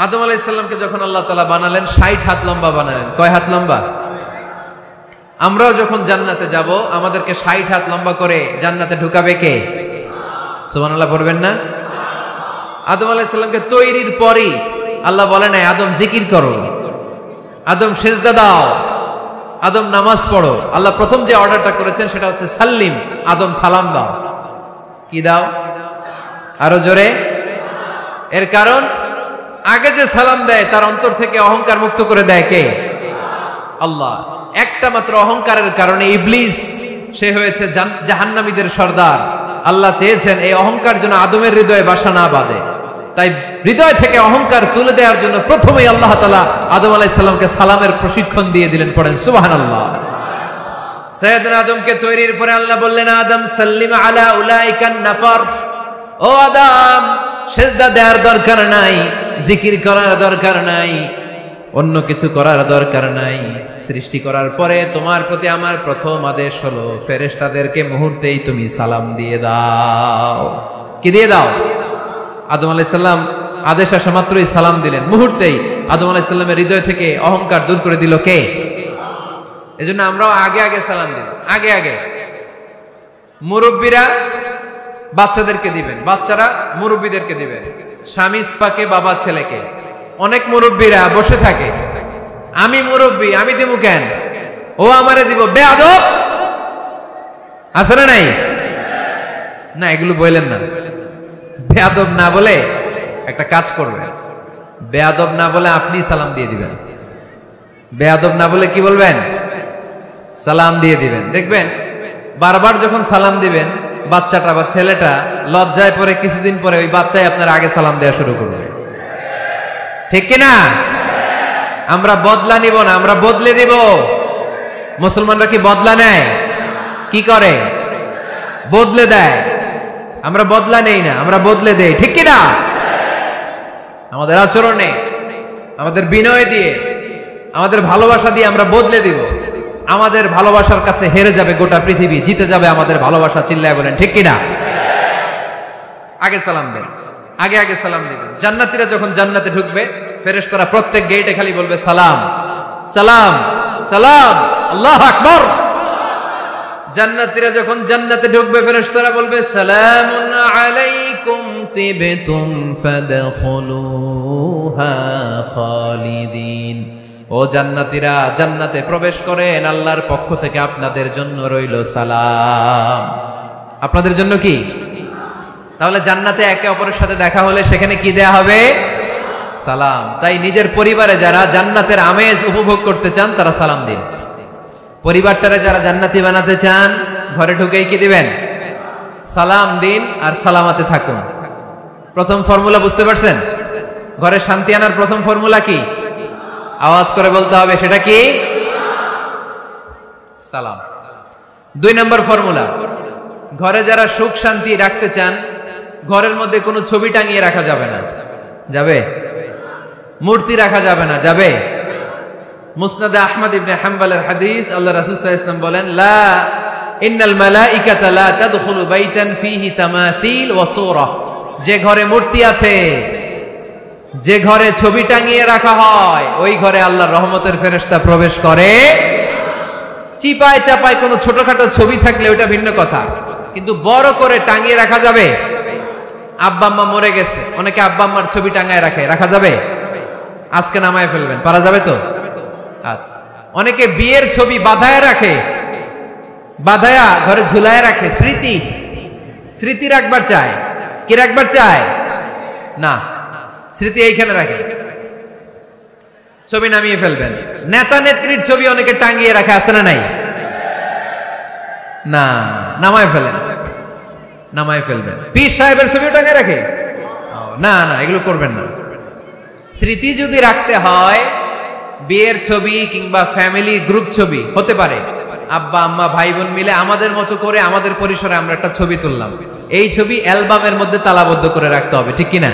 আদম আলাইহিস সালামকে যখন আল্লাহ তাআলা বানালেন 60 হাত লম্বা বানালেন। কয় হাত লম্বা? আমরাও যখন জান্নাতে যাব আমাদেরকে 60 হাত লম্বা করে জান্নাতে ঢুকাবে কে? সুবহানাল্লাহ পড়বেন না? আদম আলাইহিস সালামকে তৈরির পরই আল্লাহ বলে নাই আদম জিকির করো, আদম সিজদা দাও, আদম নামাজ পড়ো। আল্লাহ প্রথম যে অর্ডারটা করেছেন সেটা হচ্ছে সাল্লিম, আদম সালাম দাও। কি দাও? আরো জোরে। এর কারণ আগে যে সালাম দেয় তার অন্তর থেকে অহংকার মুক্ত করে দেয় কে? আল্লাহ। একটা মাত্র অহংকারের কারণে ইবলিস সে হয়েছে জাহান্নামীদের সর্দার। আল্লাহ চেয়েছেন এই অহংকার যেন আদমের হৃদয়ে বাসা না বাঁধে, তাই হৃদয় থেকে অহংকার তুলে দেওয়ার জন্য প্রথমেই আল্লাহ তাআলা আদম আলাইহিস সালামকে সালামের প্রশিক্ষণ দিয়ে দিলেন। পড়েন সুবহানাল্লাহ। সাইয়েদনা আদমকে তৈরির পরে আল্লাহ বললেন, আদম সাল্লিম আলা উলাইকান নাফর। ও আদম, সিজদা দেওয়ার দরকার নাই, জিকির করার দরকার নাই, অন্য কিছু করার দরকার নাই। সৃষ্টি করার পরে তোমার প্রতি আমার প্রথম আদেশ হলো ফেরেশতাদেরকে মুহূর্তেই তুমি সালাম দিয়ে দাও। কি দিয়ে দাও? আদম আলাইহিস সালাম আদেশ আসা মাত্রই সালাম দিলেন। মুহূর্তেই আদম আলাইহিস সালামের হৃদয় থেকে অহংকার দূর করে দিল কে? এজন্য আমরাও আগে আগে সালাম দিব। আগে আগে মুরব্বীরা বাচ্চাদেরকে দিবেন, বাচ্চারা মুরব্বীদেরকে দিবেন, স্বামী স্ত্রীকে, বাবা ছেলেকে। অনেক মুরব্বীরা বসে থাকে, আমি মুরব্বী আমি দিব কেন, ও আমারে দিব, বেয়াদব। আছে না নাই? না, এগুলো বললেন না। বেয়াদব না বলে একটা কাজ করবেন, বেয়াদব না বলে আপনি সালাম দিয়ে দিবেন। বেয়াদব না বলে কি বলবেন? সালাম দিয়ে দিবেন। দেখবেন বারবার যখন সালাম দিবেন বাচ্চাটা বা ছেলেটা লজ্জায় পরে কিছুদিন পরে ওই বাচ্চাই আপনার আগে সালাম দেওয়া শুরু করবে। ঠিক কিনা? আমরা বদলা নিব না, আমরা বদলে দিব। মুসলমানরা কি বদলা নেয়? কি করে? বদলে দেয়। আমরা বদলা নেই না, আমরা বদলে দেই। ঠিক কিনা? আমাদের আচরণে, আমাদের বিনয় দিয়ে, আমাদের ভালোবাসা দিয়ে আমরা বদলে দিব। আমাদের ভালোবাসার কাছে হেরে যাবে গোটা পৃথিবী, জিতে যাবে আমাদের ভালোবাসা। চিল্লায় বলেন ঠিক কিনা? আগে সালাম দেন, আগে আগে সালাম দিবেন। জান্নাতীরা যখন জান্নাতে ঢুকবে ফেরেশতারা প্রত্যেক গেটে খালি বলবে সালাম সালাম সালাম, আল্লাহু আকবার। জান্নাতীরা যখন জান্নাতে ঢুকবে ফেরেশতারা বলবে সালামুন আলাইকুম তিবতুম ফাদখুলুহা খালিদিন। ও জান্নাতীরা জান্নাতে প্রবেশ করেন, আল্লাহর পক্ষ থেকে আপনাদের জন্য রইল সালাম। আপনাদের জন্য কি? তাহলে জান্নাতে একে অপরের সাথে দেখা হলে সেখানে কি দেয়া হবে? সালাম। তাই নিজের পরিবারে যারা জান্নাতের আমেজ উপভোগ করতে চান তারা সালাম দিন। পরিবারটারে যারা জান্নাতি বানাতে চান ঘরে ঢুকেই কি দিবেন? সালাম দিন আর সালামাতে থাকুন। প্রথম ফর্মুলা বুঝতে পারছেন? ঘরে শান্তি আনার প্রথম ফর্মুলা কি? আওয়াজ করে বলতে হবে, সেটা কি? সালাম। 2 নম্বর ফর্মুলা, ঘরে যারা সুখ শান্তি রাখতে চান ঘরের মধ্যে কোনো ছবি টাঙিয়ে রাখা যাবে না। যাবে? মূর্তি রাখা যাবে না। যাবে? মুসনাদে আহমদ ইবনে হাম্বলের হাদিস, আল্লাহ রাসূল সাল্লাল্লাহু আলাইহি ওয়াসাল্লাম বলেন, লা ইন্নাল মালাইকাতা লা তাদখুলু বাইতান ফীহি তামাসিল ওয়া সূরা। যে ঘরে মূর্তি আছে, যে ঘরে ছবি টাঙিয়ে রাখা হয়, ওই ঘরে আল্লাহর রহমতের ফেরেশতা প্রবেশ করে। চিপায় চাপায় কোনো ছোটখাটো ছবি থাকলে ওটা ভিন্ন কথা, কিন্তু বড় করে টাঙিয়ে রাখা যাবে? আব্বা আম্মা মরে গেছে, অনেকে আব্বা আম্মার ছবি টাঙায় রাখে, রাখা যাবে? আজকে নামায় ফেলবেন, পারা যাবে তো? আচ্ছা। অনেকে বিয়ের ছবি বাঁধায় রাখে, বাঁধায়া ঘরে ঝুলায় রাখে, স্মৃতি স্মৃতি রাখবার চায়। কি রাখবার চায়? না, স্মৃতি এইখানে রাখে। ছবি নামিয়ে ফেলবেন। নেতা নেত্রীর ছবি অনেকে টাঙিয়ে রাখে, আছে না নাই? না, নামায় ফেলেন, নামায় ফেলবেন। পীর সাহেবের ছবিও টাঙিয়ে রাখে? না না, এগুলো করবেন না। স্মৃতি যদি রাখতে হয়, বিয়ের ছবি কিংবা ফ্যামিলি গ্রুপ ছবি হতে পারে, আব্বা আম্মা ভাই বোন মিলে আমাদের মতো করে আমাদের পরিসরে আমরা একটা ছবি তুললাম, এই ছবি অ্যালবামের মধ্যে তালাবদ্ধ করে রাখতে হবে, ঠিক কিনা?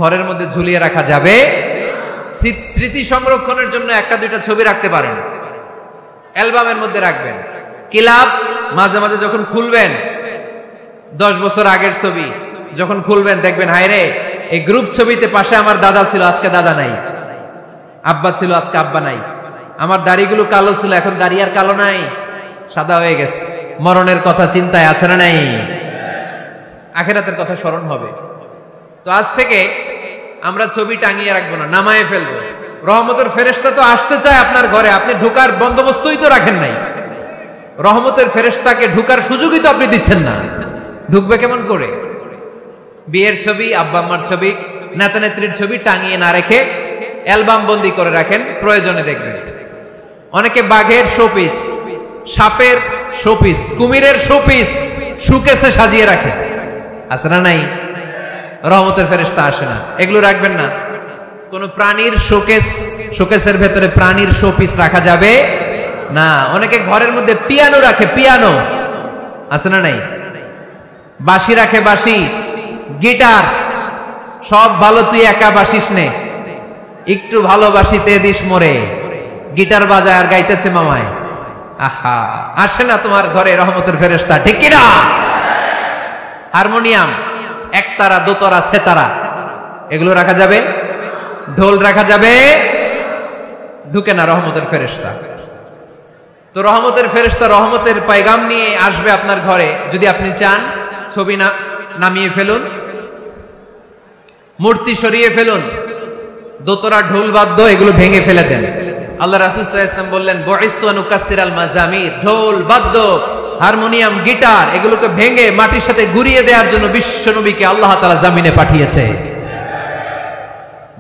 ঘরের মধ্যে ঝুলিয়ে রাখা যাবে। স্মৃতি সংরক্ষণের জন্য একটা দুইটা ছবি রাখতে পারেন, অ্যালবামের মধ্যে রাখবেন। ক্লাব মাঝে মাঝে যখন খুলবেন, 10 বছর আগের ছবি যখন খুলবেন, দেখবেন হায় রে, এই গ্রুপ ছবিতে পাশে আমার দাদা ছিল, আজকে দাদা নাই, আব্বা ছিল, আজকে আব্বা নাই, আমার দাড়িগুলো কালো ছিল, এখন দাড়ি আর কালো নাই, সাদা হয়ে গেছে। মরণের কথা চিন্তায় আছে না নাই? আখিরাতের কথা স্মরণ হবে। তো আজ থেকে আমরা ছবি টাঙিয়ে রাখবো না, নামায়ে ফেলবো। রহমতের ফেরেশতা তো আসতে চায় আপনার ঘরে, আপনি ঢোকার বন্দোবস্তই তো রাখেন নাই। রহমতের ফেরেশতাকে ঢোকার সুযোগই তো আপনি দিচ্ছেন না, ঢুকবে কেমন করে? বিয়ের ছবি, আব্বা আম্মার ছবি, নেতা নেত্রীর ছবি টাঙিয়ে না রেখে অ্যালবাম বন্দি করে রাখেন, প্রয়োজনে দেখবেন। অনেকে বাঘের শোপিস, সাপের শোপিস, কুমিরের শোপিস শোকেসে সাজিয়ে রাখে, আছে না নাই? রহমতের ফেরেশতা আসে না, এগুলো রাখবেন না। কোন প্রাণীর শোকেসের ভেতরে প্রাণীর শোপিস রাখা যাবে না। অনেকে ঘরের মধ্যে পিয়ানো রাখে, পিয়ানো, আছে না নাই? বাঁশি রাখে, বাঁশি, গিটার, সব ভালো, তুই একা বাসিস নে, একটু ভালোবাসিতে দিস মোরে, গিটার বাজায় আর গাইতেছে মামায়। আহা, আসে না তোমার ঘরে রহমতের ফেরেশতা, ঠিক কিনা? হারমোনিয়াম, একতারা, দোতারা, সেতারা, এগুলো রাখা যাবে? ঢোল রাখা যাবে? ঢুকে না রহমতের ফেরেশতা। তো রহমতের ফেরেশতা রহমতের পয়গাম নিয়ে আসবে আপনার ঘরে। যদি আপনি চান, ছবি নামিয়ে ফেলুন, মূর্তি সরিয়ে ফেলুন, দোতরা, ঢোল বাদ্য এগুলো ভেঙে ফেলে দেন। আল্লাহ রাসূল সাল্লাল্লাহু আলাইহি ওয়াসাল্লাম বললেন, বুইসতু আন উকাসসিরাল মাযামির, ঢোল বাদ্য, হারমোনিয়াম, গিটার এগুলোকে ভেঙে মাটির সাথে গুঁড়িয়ে দেওয়ার জন্য বিশ্ব নবীকে আল্লাহ তাআলা জমিনে পাঠিয়েছে।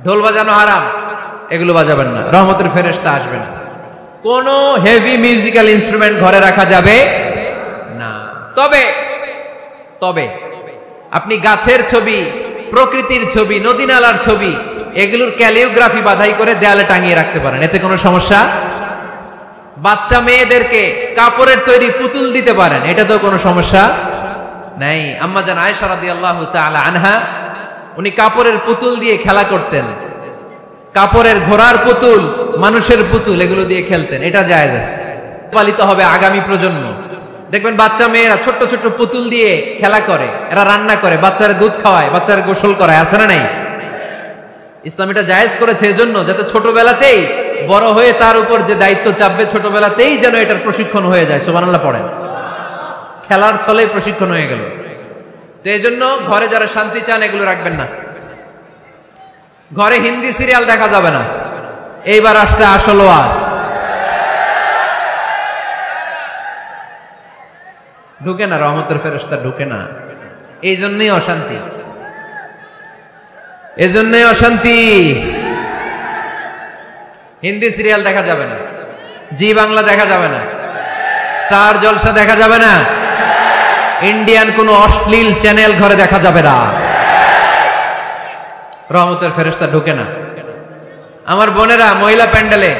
ঢোল বাজানো হারাম, এগুলো বাজাবেন না, রহমতের ফেরেশতা আসবে না। কোন হেভি মিউজিক্যাল ইনস্ট্রুমেন্ট ঘরে রাখা যাবে না। তবে তবে আপনি গাছের ছবি, প্রকৃতির ছবি, নদী নালার ছবি, এগুলোর ক্যালিওগ্রাফি বাধাই করে দেয়ালে টাঙিয়ে রাখতে পারেন, এতে কোনো সমস্যা। বাচ্চা মেয়েদেরকে কাপড়ের তৈরি পুতুল দিতে পারেন, এটা তো কোনো সমস্যা নাই। আম্মা জান আয়েশা রাদিয়াল্লাহু তাআলা আনহা, উনি কাপড়ের পুতুল দিয়ে খেলা করতেন, কাপড়ের ঘোড়ার পুতুল, মানুষের পুতুল, এগুলো দিয়ে খেলতেন, এটা জায়েজ আছে। পালিত হবে আগামী প্রজন্ম। দেখবেন বাচ্চা মেয়েরা ছোট্ট ছোট্ট পুতুল দিয়ে খেলা করে, এরা রান্না করে, বাচ্চারা দুধ খাওয়ায়, বাচ্চারা গোসল করায়, আছে না নাই? ইসলাম এটা জায়েজ করেছে এজন্য, যাতে ছোটবেলাতেই বড় হয়ে তার উপর যে দায়িত্ব চাপবে, ছোটবেলাতেই যেন এটার প্রশিক্ষণ হয়ে যায়। সুবহানাল্লাহ পড়েন। খেলার ছলে প্রশিক্ষণ হয়ে গেল। তো এই জন্য ঘরে যারা শান্তি চান, এগুলো রাখবেন না। ঘরে হিন্দি সিরিয়াল দেখা যাবে না। এইবার আসছে আসল ওয়াজ। ঢুকে না, রহমতের ফেরেশতা ঢুকে না। এই জন্যই অশান্তি, এজন্যই অশান্তি। হিন্দি সিরিয়াল দেখা যাবে না, জি বাংলা দেখা যাবে না, স্টার জলসা দেখা যাবে না, ইন্ডিয়ান কোন অশ্লীল চ্যানেল ঘরে দেখা যাবে না। রহমতের ফেরেশতা ঢুকে না। আমার বোনেরা, মহিলা প্যান্ডেলে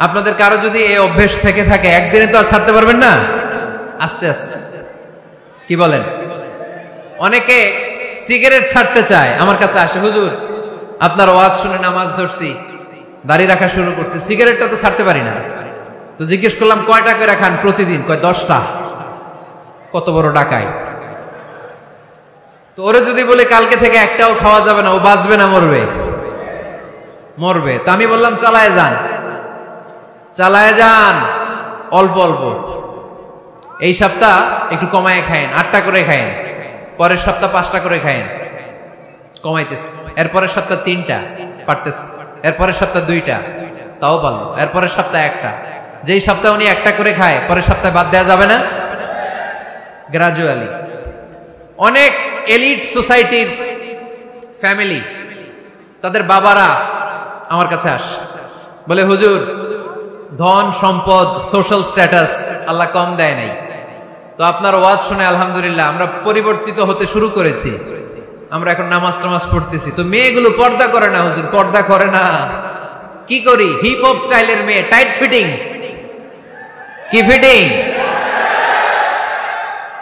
আপনাদের কারো যদি এই অভ্যেস থেকে থাকে, একদিনে তো আর ছাড়তে পারবেন না, আস্তে আস্তে। কি বলেন? অনেকে সিগারেট ছাড়তে চায়, আমার কাছে আসে, হুজুর আপনার ওয়াজ শুনে নামাজ ধরছি, দাড়ি রাখা শুরু করছি, সিগারেটটা তো ছাড়তে পারি না। তো জিজ্ঞেস করলাম, কয়টা করে খান প্রতিদিন? কয় 10টা। কত বড় ডাকাই! তো ওরে যদি বলে কালকে থেকে একটাও খাওয়া যাবে না, ও বাঁচবে না মরবে? মরবে। তা আমি বললাম, চালায় যান, চালায় যান, অল্প অল্প। এই সপ্তাহ একটু কমায় খায়েন, 8টা করে খায়েন, পরের সপ্তাহ 5টা করে খায়েন, কমাইতেস। এরপরের সপ্তাহ 3টা, পারতেস। এরপরের সপ্তাহ 2টা, তাও পারলো। এরপরের সপ্তাহ 1টা। যেই সপ্তাহ উনি 1টা করে খায়, পরের সপ্তাহে বাদ দেওয়া যাবে না? গ্রাজুয়ালি। অনেক এলিট সোসাইটির ফ্যামিলি, তাদের বাবারা আমার কাছে আসে, বলে হুজুর ধন সম্পদ সোশ্যাল স্ট্যাটাস আল্লাহ কম দেয় নাই, তো আপনার ওয়াজ শুনে আলহামদুলিল্লাহ আমরা পরিবর্তিত হতে শুরু করেছি, আমরা এখন নামাজ টামাজ পড়তেছি। তো মেয়েগুলো পর্দা করে না হুজুর, পর্দা করে না, কি করি? হিপ হপ স্টাইলের মেয়ে, টাইট ফিটিং। কি ফিটিং?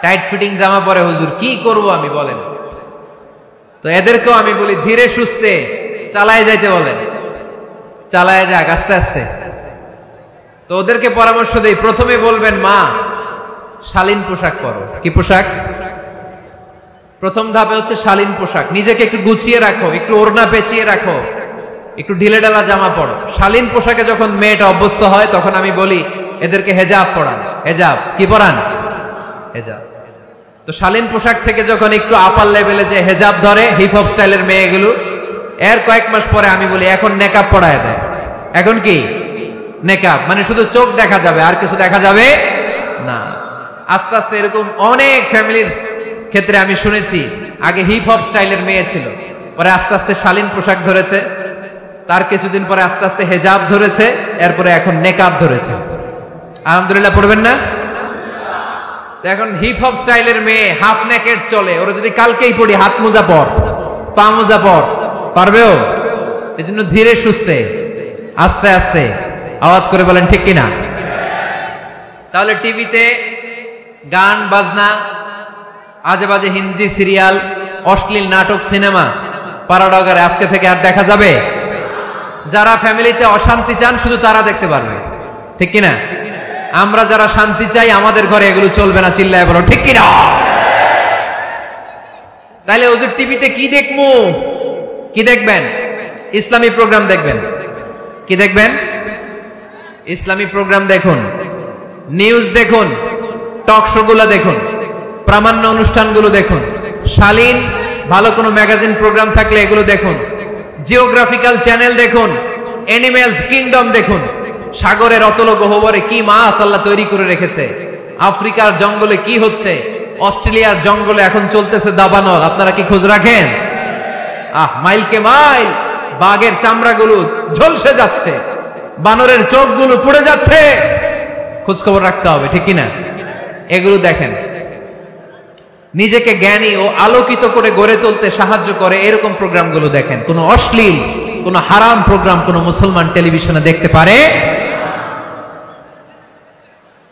টাইট ফিটিং জামা পরে হুজুর, কি করব আমি বলেন? তো এদেরকেও আমি বলি ধীরে সুস্থে চালায় যাইতে বলেন, চালায় যাক আস্তে আস্তে। তো ওদেরকে পরামর্শ দেই, প্রথমে বলবেন মা শালীন পোশাক পরো। কি পোশাক? প্রথম ধাপে হচ্ছে শালীন পোশাক, নিজেকে একটু গুছিয়ে রাখো, একটু ওড়না পেঁচিয়ে রাখো, একটু ঢিলে ঢালা জামা পরো। শালীন পোশাকে যখন মেয়েটা অভ্যস্ত হয় তখন আমি বলি এদেরকে হেজাব পরান। হেজাব কি পরান? হেজাব। তো শালীন পোশাক থেকে যখন একটু আপার লেভেলে যে হেজাব ধরে হিপ হপ স্টাইলের মেয়েগুলো, এর কয়েক মাস পরে আমি বলি এখন নেকাব পরায় দেয়। এখন কি নেকাব? মানে শুধু চোখ দেখা যাবে, আর কিছু দেখা যাবে না। আস্তে আস্তে এরকম অনেক ফ্যামিলির ক্ষেত্রে আমি শুনেছি, আগে হিপ হপ স্টাইলের মেয়ে ছিল, পরে আস্তে আস্তে শালীন পোশাক ধরেছে, তার কিছুদিন পরে আস্তে আস্তে হেজাব ধরেছে, এরপরে এখন নেকাব ধরেছে। আলহামদুলিল্লাহ পড়বেন না? এখন হিপ হপ স্টাইলের মেয়ে হাফ নেকেড চলে, ওরা যদি কালকেই পড়ি হাত মোজা পর, পা মোজা পর, পারবেও? এজন্য ধীরে সুস্থে আস্তে আস্তে, আওয়াজ করে বলেন ঠিক কিনা? তাহলে টিভিতে গান বাজনা, আজে বাজে হিন্দি সিরিয়াল, অশ্লীল নাটক, সিনেমা পাড়াডগারে আজকে থেকে আর দেখা যাবে? যারা ফ্যামিলিতে অশান্তি চান শুধু তারা দেখতে পারবে, ঠিক কিনা? আমরা যারা শান্তি চাই আমাদের ঘরে এগুলো চলবে না, চিল্লায় বলো ঠিক কিনা? তাহলে হুজুর টিভিতে কি দেখবো? কি দেখবেন? ইসলামী প্রোগ্রাম দেখবেন। কি দেখবেন? ইসলামী প্রোগ্রাম দেখুন, নিউজ দেখুন, টক শো গুলো দেখুন, প্রামাণ্য অনুষ্ঠানগুলো দেখুন, শালীন ভালো কোনো ম্যাগাজিন প্রোগ্রাম থাকলে এগুলো দেখুন, জিওগ্রাফিক্যাল চ্যানেল দেখুন, অ্যানিমেলস কিংডম দেখুন, সাগরের অতল গহ্বরে কি মাছ আল্লাহ তৈরি করে রেখেছে, আফ্রিকার জঙ্গলে কি হচ্ছে, অস্ট্রেলিয়ার জঙ্গলে এখন চলতেছে দাবানল, আপনারা কি খোঁজ রাখেন? মাইলকে মাইল বাঘের চামড়াগুলো ঝলসে যাচ্ছে, বানরের চোখগুলো পুড়ে যাচ্ছে, খোঁজ খবর রাখতে হবে, ঠিক কিনা? এগুলো দেখেন, নিজেকে জ্ঞানী ও আলোকিত করে গড়ে তুলতে সাহায্য করে এরকম প্রোগ্রামগুলো দেখেন। কোন অশ্লীল, কোন হারাম প্রোগ্রাম কোন মুসলমান টেলিভিশনে দেখতে পারে?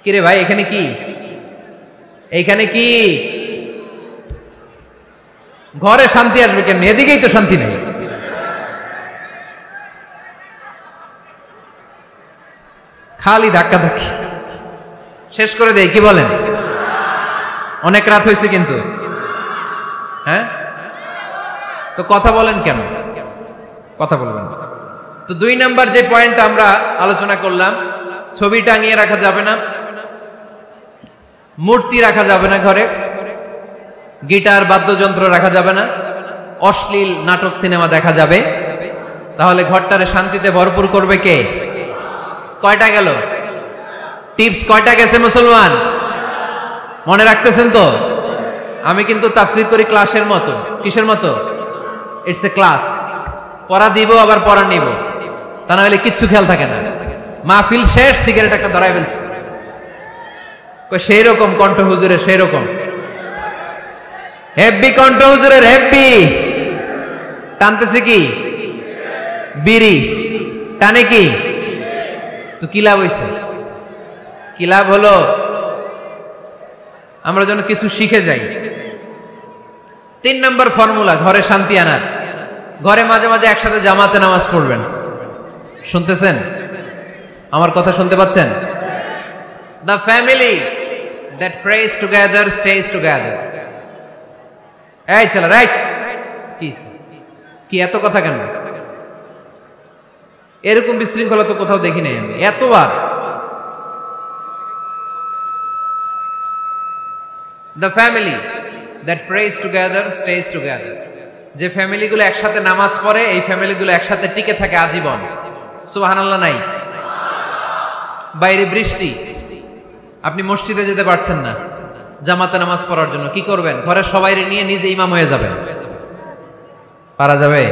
কিরে ভাই এখানে কি? এইখানে কি? ঘরে শান্তি আসবে কেমনি? এদিকেই তো শান্তি নেই। খালি ধাক্কা ধাক্কি, শেষ করে দেয়। কি বলেন? অনেক রাত হয়েছে কিন্তু, হ্যাঁ? তো কথা বলেন কেন? কথা বলবেন। তো 2 নাম্বার যে পয়েন্ট আমরা আলোচনা করলাম, ছবি টাঙিয়ে রাখা যাবে না, মূর্তি রাখা যাবে না ঘরে, গিটার বাদ্যযন্ত্র রাখা যাবে না, অশ্লীল নাটক সিনেমা দেখা যাবে। তাহলে ঘরটারে শান্তিতে ভরপুর করবে কে? কয়টা গেল? টিপস কয়টা গেছে মুসলমান? মনে রাখতেছেন তো? আমি কিন্তু তাফসীর করি ক্লাসের মতো। কিসের মতো? It's a class. পড়া দিব আবার পড়া নিব, তা না হলে কিচ্ছু খেয়াল থাকে না। মাহফিল শেষ, সিগারেট একটা ধরাই ফেলছে, সেই রকম কণ্ঠ হুজুরের, সেই রকম হেভি কণ্ঠ হুজুরের, হেভি। টানতেছে কি? বিড়ি। টানে কি? তো কি লাভ হইছে? কি লাভ হলো? আমরা যেন কিছু শিখে যাই। 3 নাম্বার ফর্মুলা ঘরে শান্তি আনার, ঘরে মাঝে মাঝে একসাথে জামাতে নামাজ পড়বেন। শুনতেছেন? আমার কথা শুনতে পাচ্ছেন? The family that prays together stays together. এই চলো, রাইট? কি এত কথা কেন? এরকম বিশৃঙ্খলা তো কোথাও দেখি নাই আমি এতবার। The family that prays together stays together. যে ফ্যামিলিগুলো একসাথে নামাজ পড়ে, এই ফ্যামিলিগুলো একসাথে টিকে থাকে আজীবন। সুবহানাল্লাহ নাই? বাইরে বৃষ্টি, আপনি মসজিদে যেতে পারছেন না জামাতে নামাজ পড়ার জন্য, কি করবেন? ঘরের সবাই নিয়ে নিজে ইমাম হয়ে যাবেন। পারা যাবে?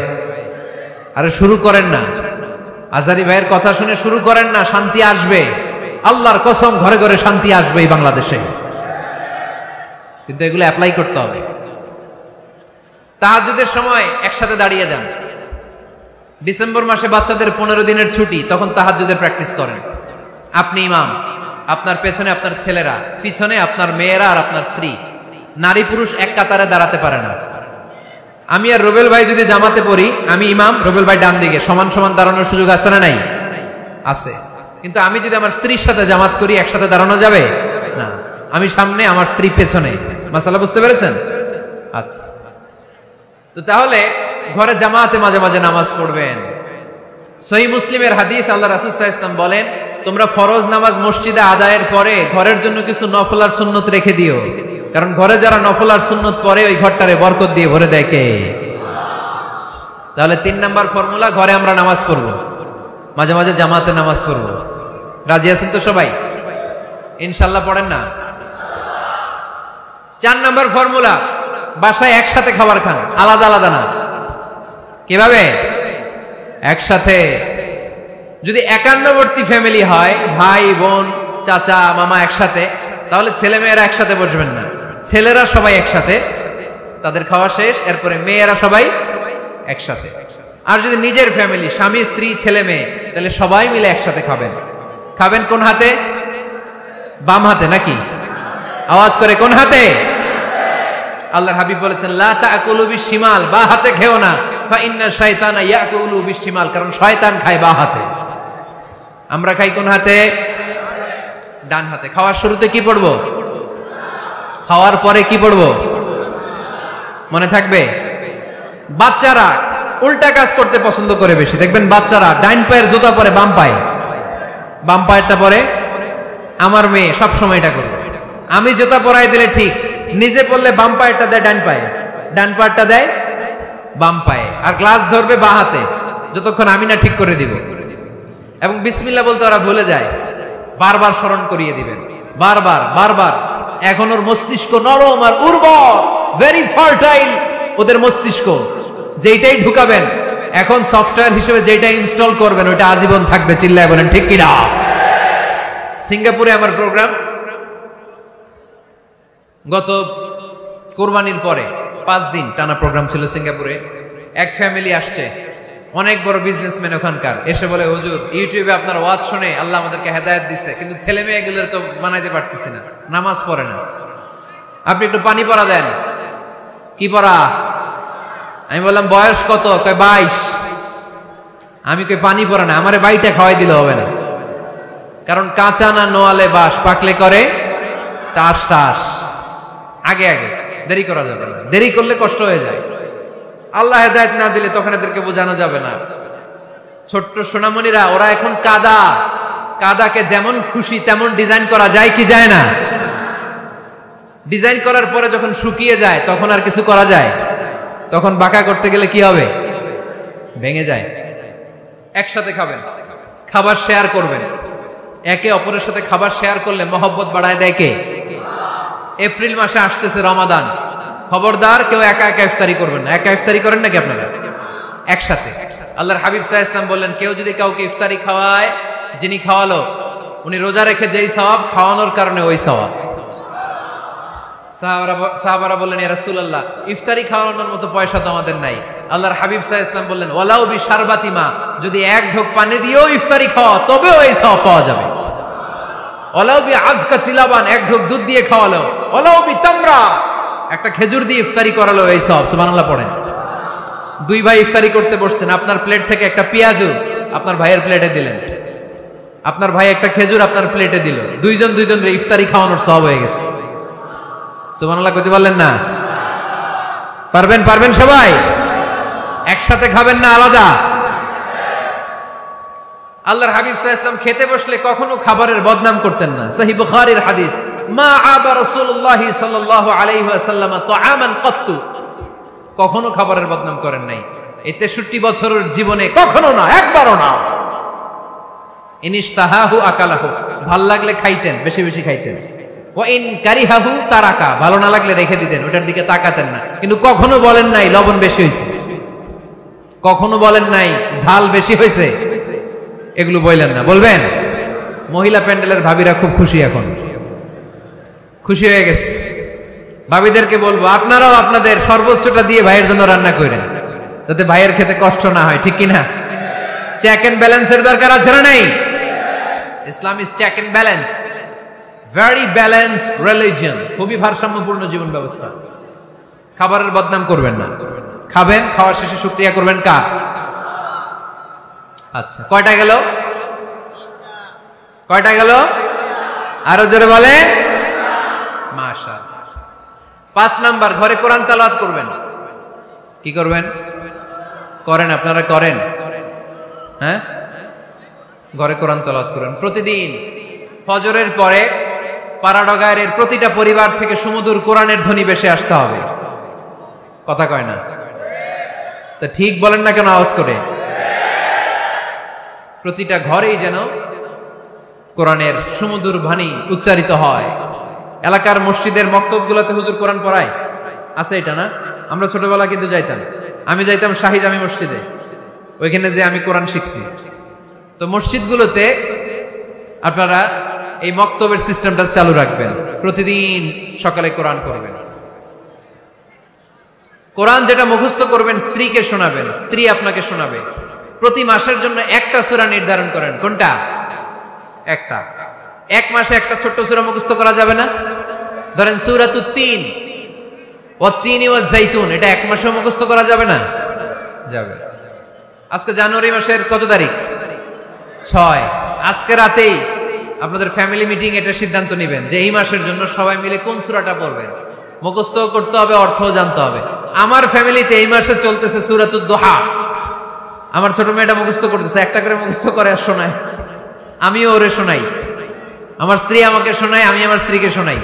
আরে শুরু করেন না, আজারি ভাইয়ের কথা শুনে শুরু করেন না, শান্তি আসবে। আল্লাহর কসম, ঘরে ঘরে শান্তি আসবে এই বাংলাদেশে, কিন্তু এগুলো অ্যাপ্লাই করতে হবে। তাহাজ্জুদের সময় একসাথে দাঁড়িয়ে যান। ডিসেম্বর মাসে বাচ্চাদের 15 দিনের ছুটি, তখন তাহাজ্জুদের প্র্যাকটিস করেন। আপনি ইমাম, আপনার পেছনে আপনার ছেলেরা, পিছনে আপনার মেয়েরা আর আপনার স্ত্রী। নারী পুরুষ এক কাতারে দাঁড়াতে পারে না। আমি আর রুবেল ভাই যদি জামাতে পড়ি, আমি ইমাম, রুবেল ভাই ডান দিকে, সমান সমান দাঁড়ানোর সুযোগ আছে না নাই? আছে। কিন্তু আমি যদি আমার স্ত্রীর সাথে জামাত করি, একসাথে দাঁড়ানো যাবে না। আমি সামনে, আমার স্ত্রী পেছনে। মাসালা বুঝতে পেরেছেন? আচ্ছা, তো তাহলে ঘরে জামাতে মাঝে মাঝে নামাজ পড়বেন। সহিহ মুসলিমের হাদিস, আল্লাহ রাসূল সাল্লাল্লাহু আলাইহি ওয়াসাল্লাম বলেন, তোমরা ফরজ নামাজ মসজিদে আদায়ের পরে ঘরের জন্য কিছু নফল আর সুন্নত রেখে দিও, কারণ ঘরে যারা নফল আর সুন্নত পড়ে ওই ঘরটারে বরকত দিয়ে ভরে দেয় কে? তাহলে 3 নাম্বার ফর্মুলা, ঘরে আমরা নামাজ পড়ব, মাঝে মাঝে জামাতে নামাজ পড়ব। রাজি আছেন তো সবাই? ইনশাআল্লাহ পড়েন না? 4 নাম্বার ফর্মুলা, বাসায় একসাথে খাবার খান, আলাদা আলাদা না। কিভাবে? একসাথে। যদি একান্নবর্তী ফ্যামিলি হয়, ভাই বোন চাচা মামা একসাথে, তাহলে ছেলে মেয়েরা একসাথে বসবেন না। ছেলেরা সবাই একসাথে, তাদের খাওয়া শেষ, এরপরে মেয়েরা সবাই একসাথে। আর যদি নিজের ফ্যামিলি, স্বামী স্ত্রী ছেলে মেয়ে, তাহলে সবাই মিলে একসাথে খাবেন। খাবেন কোন হাতে? বাম হাতে নাকি? আওয়াজ করে, কোন হাতে? আল্লাহর হাবিব বলেছেন, লা তাকুলু বিশিমাল, বা হাতে খেও না, ফা ইন্না শাইতানা ইয়াকুলু বিশিমাল, কারণ শয়তান খায় বা হাতে। আমরা খাই কোন হাতে? ডান হাতে। খাওয়ার শুরুতে কি পড়বো? খাওয়ার পরে কি পড়বো? মনে থাকবে? বাচ্চারা উল্টা কাজ করতে পছন্দ করে বেশি। দেখবেন বাচ্চারা ডাইন পায়ের জুতা পরে বাম পায়ে, বাম পায়েরটা পরে। আমার মেয়ে সব সময় এটা করবে। আমি জুতা পরাই দিলে ঠিক, নিজে পড়লে বাম পায়েরটা দেয় ডান পায়ে, ডান পায়েরটা দেয় বাম পায়ে, আর গ্লাস ধরবে বা হাতে, যতক্ষণ আমি না ঠিক করে দিব। এবং বিসমিল্লাহ বলতে ওরা ভুলে যায়, বারবার স্মরণ করিয়ে দিবেন, বারবার বারবার। এখন ওর মস্তিষ্ক নরম আর উর্বর, ভেরি ফার্টাইল ওদের মস্তিষ্ক। যেটাই ঢুকাবেন, এখন সফটওয়্যার হিসেবে যেটা ইনস্টল করবেন ওটা আজীবন থাকবে। চিল্লায় বলেন ঠিক কিনা? সিঙ্গাপুরে আমার প্রোগ্রাম, গত কোরবানির পরে 5 দিন টানা প্রোগ্রাম ছিল সিঙ্গাপুরে। এক ফ্যামিলি আসছে, অনেক বড় বিজনেসম্যান ওখানকার, এসে বলে, হুজুর ইউটিউবে আপনার ওয়াজ শুনে আল্লাহ আমাদেরকে হেদায়েত দিচ্ছে, কিন্তু ছেলে মেয়েগুলোর তো মানাইতে পারতেছি না, নামাজ পড়ে না, আপনি একটু পানি পড়া দেন। কি পড়া? আমি বললাম বয়স কত? কয় 22। আমি কই পানি পড়া না, আমারে বাইটা খাওয়াই দিলে হবে না, কারণ কাঁচা না নোয়ালে বাস, পাকলে করে টাস টাস। আগে আগে, দেরি করা যাবে না, দেরি করলে কষ্ট হয়ে যায়। আল্লাহ হেদায়েত না দিলে তখন এদেরকে বোঝানো যাবে না। ছোট্ট সোনামণিরা, ওরা এখন কাদা, কাদাকে যেমন খুশি তেমন ডিজাইন করা যায় কি যায় না? ডিজাইন করার পরে যখন শুকিয়ে যায় তখন আর কিছু করা যায়? তখন বাঁকা করতে গেলে কি হবে? ভেঙে যায়। একসাথে খাবেন, খাবার শেয়ার করবেন। একে অপরের সাথে খাবার শেয়ার করলে মহব্বত বাড়ায় দেয় কে? এপ্রিল মাসে আসতেছে রমাদান, খবরদার কেউ একা একা ইফতারি করবেন না। একা ইফতারি করেন নাকি আপনারা? একসাথে। আল্লাহর হাবিব সাল্লাল্লাহু আলাইহি ওয়াসাল্লাম বললেন, কেউ যদি কাউকে ইফতারি খাওয়ায়, যিনি খাওয়ালো উনি রোজা রেখে যেই সওয়াব, খাওয়ানোর কারণে ওই সওয়াব। সাহাবারা বললেন, ইয়া রাসূলুল্লাহ, ইফতারি খাওয়ানোর মতো পয়সা তো আমাদের নাই। আল্লাহর হাবিব সাল্লাল্লাহু আলাইহি ওয়াসাল্লাম বললেন, ওয়ালাউ বিশারবাতিমা, যদি এক ঢোক পানি দিয়েও ইফতারি খাওয়া তবেও এই সওয়াব পাওয়া যাবে। ওয়ালাউ বিআযকা চিলাবান, এক ঢোক দুধ দিয়ে খাওয়ালো। ওয়ালাউ বিতামরা, একটা খেজুর দিয়ে ইফতারি করালো, এই সওয়াব। সুবহানাল্লাহ পড়েন। 2 ভাই ইফতারি করতে বসছেন, আপনার প্লেট থেকে একটা পেঁয়াজু আপনার ভাইয়ের প্লেটে দিলেন, আপনার ভাই একটা খেজুর আপনার প্লেটে দিল, দুইজন দুইজনের ইফতারি খাওয়ানোর সওয়াব হয়ে গেছে। সুবহানাল্লাহ কইতে পারলেন না? পারবেন? পারবেন সবাই? একসাথে খাবেন না আলাদা? আল্লাহর হাবিব সাল্লাল্লাহু আলাইহি ওয়াসাল্লাম খেতে বসলে কখনো খাবারের বদনাম করতেন না। সহিহ বুখারীর হাদিস, মা আবা রাসূলুল্লাহ সাল্লাল্লাহু আলাইহি ওয়াসাল্লাম তাআমান কাত্তু, কখনো খাবারের বদনাম করেন নাই। এই 63 বছরের জীবনে কখনো না, একবারও না। ইনিশতাহাহু আকালাহু, ভাল লাগলে খাইতেন, বেশি বেশি খাইতেন। ওয়া ইন কারিহাহু তারাকা, ভালো না লাগলে রেখে দিতেন, ওটার দিকে তাকাতেন না। কিন্তু কখনো বলেন নাই লবণ বেশি হয়েছে, কখনো বলেন নাই ঝাল বেশি হয়েছে, এগুলো বললেন না, বলবেন? মহিলা প্যান্ডেলের ভাবিরা খুব খুশি, এখন খুশি হয়ে গেছে। ভাবিদেরকে বলবো আপনারাও আপনাদের সর্বোচ্চটা দিয়ে ভাইয়ের জন্য রান্না করেন, যাতে ভাইয়ের খেতে কষ্ট না হয়, ঠিক কিনা? চেক এন্ড ব্যালেন্সের দরকার আছে না নাই? Islam is check and balance, very balanced religion, খুবই ভারসাম্যপূর্ণ জীবন ব্যবস্থা। খাবারের বদনাম করবেন না, খাবেন, খাওয়ার শেষে শুকরিয়া করবেন কার? আচ্ছা, কয়টা গেল? কয়টা গেল? আরো জোরে বলে মাশাআল্লাহ। 5 নাম্বার, ঘরে কোরআন তেলাওয়াত করবেন। কি করবেন? করেন, আপনারা করেন? হ্যাঁ, ঘরে কোরআন তেলাওয়াত করেন প্রতিদিন। ফজরের পরে পাড়াডগায়ের প্রতিটা পরিবার থেকে সুমধুর কোরআনের ধ্বনি ভেসে আসতে হবে। কথা কয় না তো? ঠিক বলেন না কেন আওয়াজ করে? প্রতিটা ঘরেই যেন কোরআনের সুমধুর বাণী উচ্চারিত হয়। এলাকার মসজিদের মক্তবগুলোতে হুজুর কোরআন পড়ায়, আছে এটা না? আমরা ছোটবেলা কিন্তু যাইতাম, আমি যাইতাম শাহী জামি মসজিদে, ওইখানে যে আমি কোরআন শিখছি। তো মসজিদগুলোতে আপনারা এই মক্তবের সিস্টেমটা চালু রাখবেন, প্রতিদিন সকালে কোরআন করবেন। কোরআন যেটা মুখস্থ করবেন স্ত্রীকে শোনাবেন, স্ত্রী আপনাকে শোনাবে। প্রতি মাসের জন্য একটা সূরা নির্ধারণ করেন। কোনটা? একটা। এক মাসে একটা ছোট্ট সূরা মুখস্থ করা যাবে না? ধরেন সূরাতুত তিন, ওয়াত-তিনি ওয়াজ-জাইতুন, এটা এক মাসে মুখস্থ করা যাবে না? যাবে। আজকে জানুয়ারি মাসের কত তারিখ? 6। আজকে রাতেই আপনাদের ফ্যামিলি মিটিং এটা সিদ্ধান্ত নেবেন যে এই মাসের জন্য সবাই মিলে কোন সূরাটা পড়বেন। মুখস্থ করতে হবে, অর্থও জানতে হবে। আমার ফ্যামিলিতে এই মাসে চলতেছে সূরাতুদ দুহা। আমার ছোট মেয়েটা মুখস্থ করতেছে, একটা করে মুখস্থ করে আর শোনায়, আমিও ওরে শোনাই। আমার স্ত্রী আমাকে শোনায়, আমি আমার স্ত্রীকে শোনাই।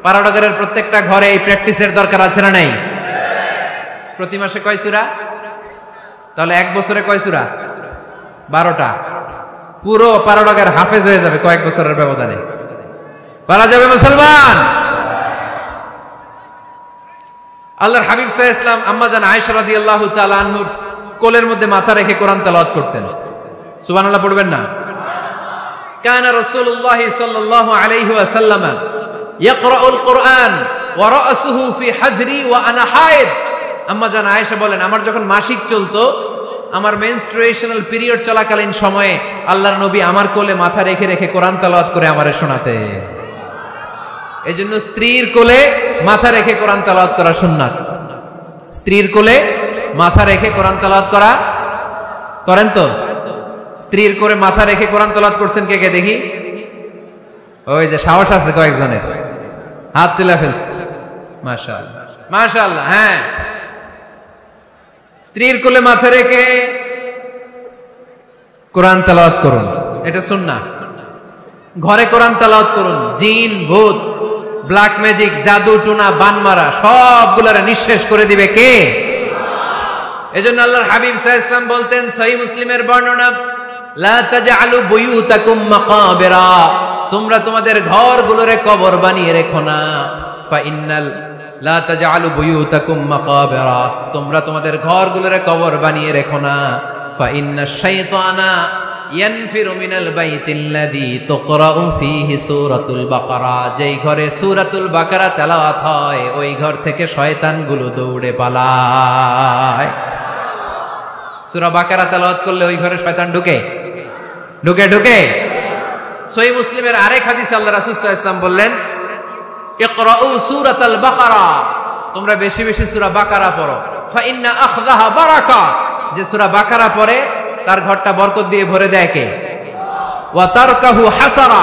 পাড়াডগারের প্রত্যেকটা ঘরে এই প্র্যাকটিসের দরকার আছে না নাই? প্রতি মাসে কয় সূরা? তাহলে এক বছরে কয় সূরা? 12টা। পুরো পাড়াডগার হাফেজ হয়ে যাবে কয়েক বছরের ব্যবধানে। পারা যাবে মুসলমান? আল্লাহর হাবিব সাল্লাল্লাহু আলাইহি ওয়াসাল্লাম আম্মা জান আয়েশা রাদিয়াল্লাহু তাআলা আনহুর কোলের মধ্যে মাথা রেখে কোরআন তেলাওয়াত করতেন। সুবহানাল্লাহ পড়বেন না? কানা রাসূলুল্লাহ সাল্লাল্লাহু আলাইহি ওয়াসাল্লাম ইয়াকরাউল কুরআন ওয়া রাসুহু ফি হাজরি ওয়া আনা হায়েদ। আম্মা জান আয়েশা বলেন, আমার যখন মাসিক চলতো, আমার মেনস্ট্রুয়েশনাল পিরিয়ড চলাকালীন সময়ে আল্লাহর নবী আমার কোলে মাথা রেখে রেখে কোরআন তেলাওয়াত করে আমারে শোনাতে। এজন্য স্ত্রীর কোলে মাথা রেখে কোরআন তেলাওয়াত করা সুন্নাত। স্ত্রীর কোলে মাথা রেখে কোরআন তেলাওয়াত করা করেন তো? স্ত্রীর কোলে মাথা রেখে কোরআন তেলাওয়াত করছেন কে কে দেখি? ওই যে সাহস আছে কয়েকজনের, হাত তুলে ফেলছে। মাশাআল্লাহ, মাশাআল্লাহ। হ্যাঁ, স্ত্রীর কোলে মাথা রেখে কোরআন তেলাওয়াত করুন, এটা সুন্নাহ। ঘরে কোরআন তেলাওয়াত করুন। জিন, ভূত, ব্ল্যাক ম্যাজিক, জাদু টুনা, বানমারা সবগুলোরে নিঃশেষ করে দিবে কে? এজন্য আল্লাহর হাবিব সাল্লাল্লাহু আলাইহি ওয়াসাল্লাম বলতেন, সহিহ মুসলিমের বর্ণনা, লা তাজআলু বুয়ুতাকুম মাকাবিরা, তোমরা তোমাদের ঘরগুলোরে কবর বানিয়ে রেখো না। ফা ইন্নাল লা তাজআলু বুয়ুতাকুম মাকাবিরা, তোমরা তোমাদের ঘরগুলোরে কবর বানিয়ে রেখো না। ফা ইন্নাশ শাইতানা ইয়ানফিরু মিনাল বাইতিল্লাযী তুকরাউ ফীহি সূরাতুল বাকারা, যেই ঘরে সূরাতুল বাকারা তেলাওয়াত হয় ওই ঘর থেকে শয়তানগুলো দৌড়ে পালায়। সূরা বাকারা তেলাওয়াত করলে ওই ঘরে শয়তান ঢুকে ঢুকে ঢুকে। সহিহ মুসলিমের আরেক হাদিসে আল্লাহ রাসূল সাল্লাল্লাহু আলাইহি ওয়াসাল্লাম বললেন, ইকরাউ সূরাতাল বাকারা, তোমরা বেশি বেশি সূরা বাকারা পড়ো। ফা ইন্না আখযাহা বারাকা, যে সূরা বাকারা পড়ে তার ঘরটা বরকত দিয়ে ভরে দেয় কে? ওয়া তারকাহু হাসারা,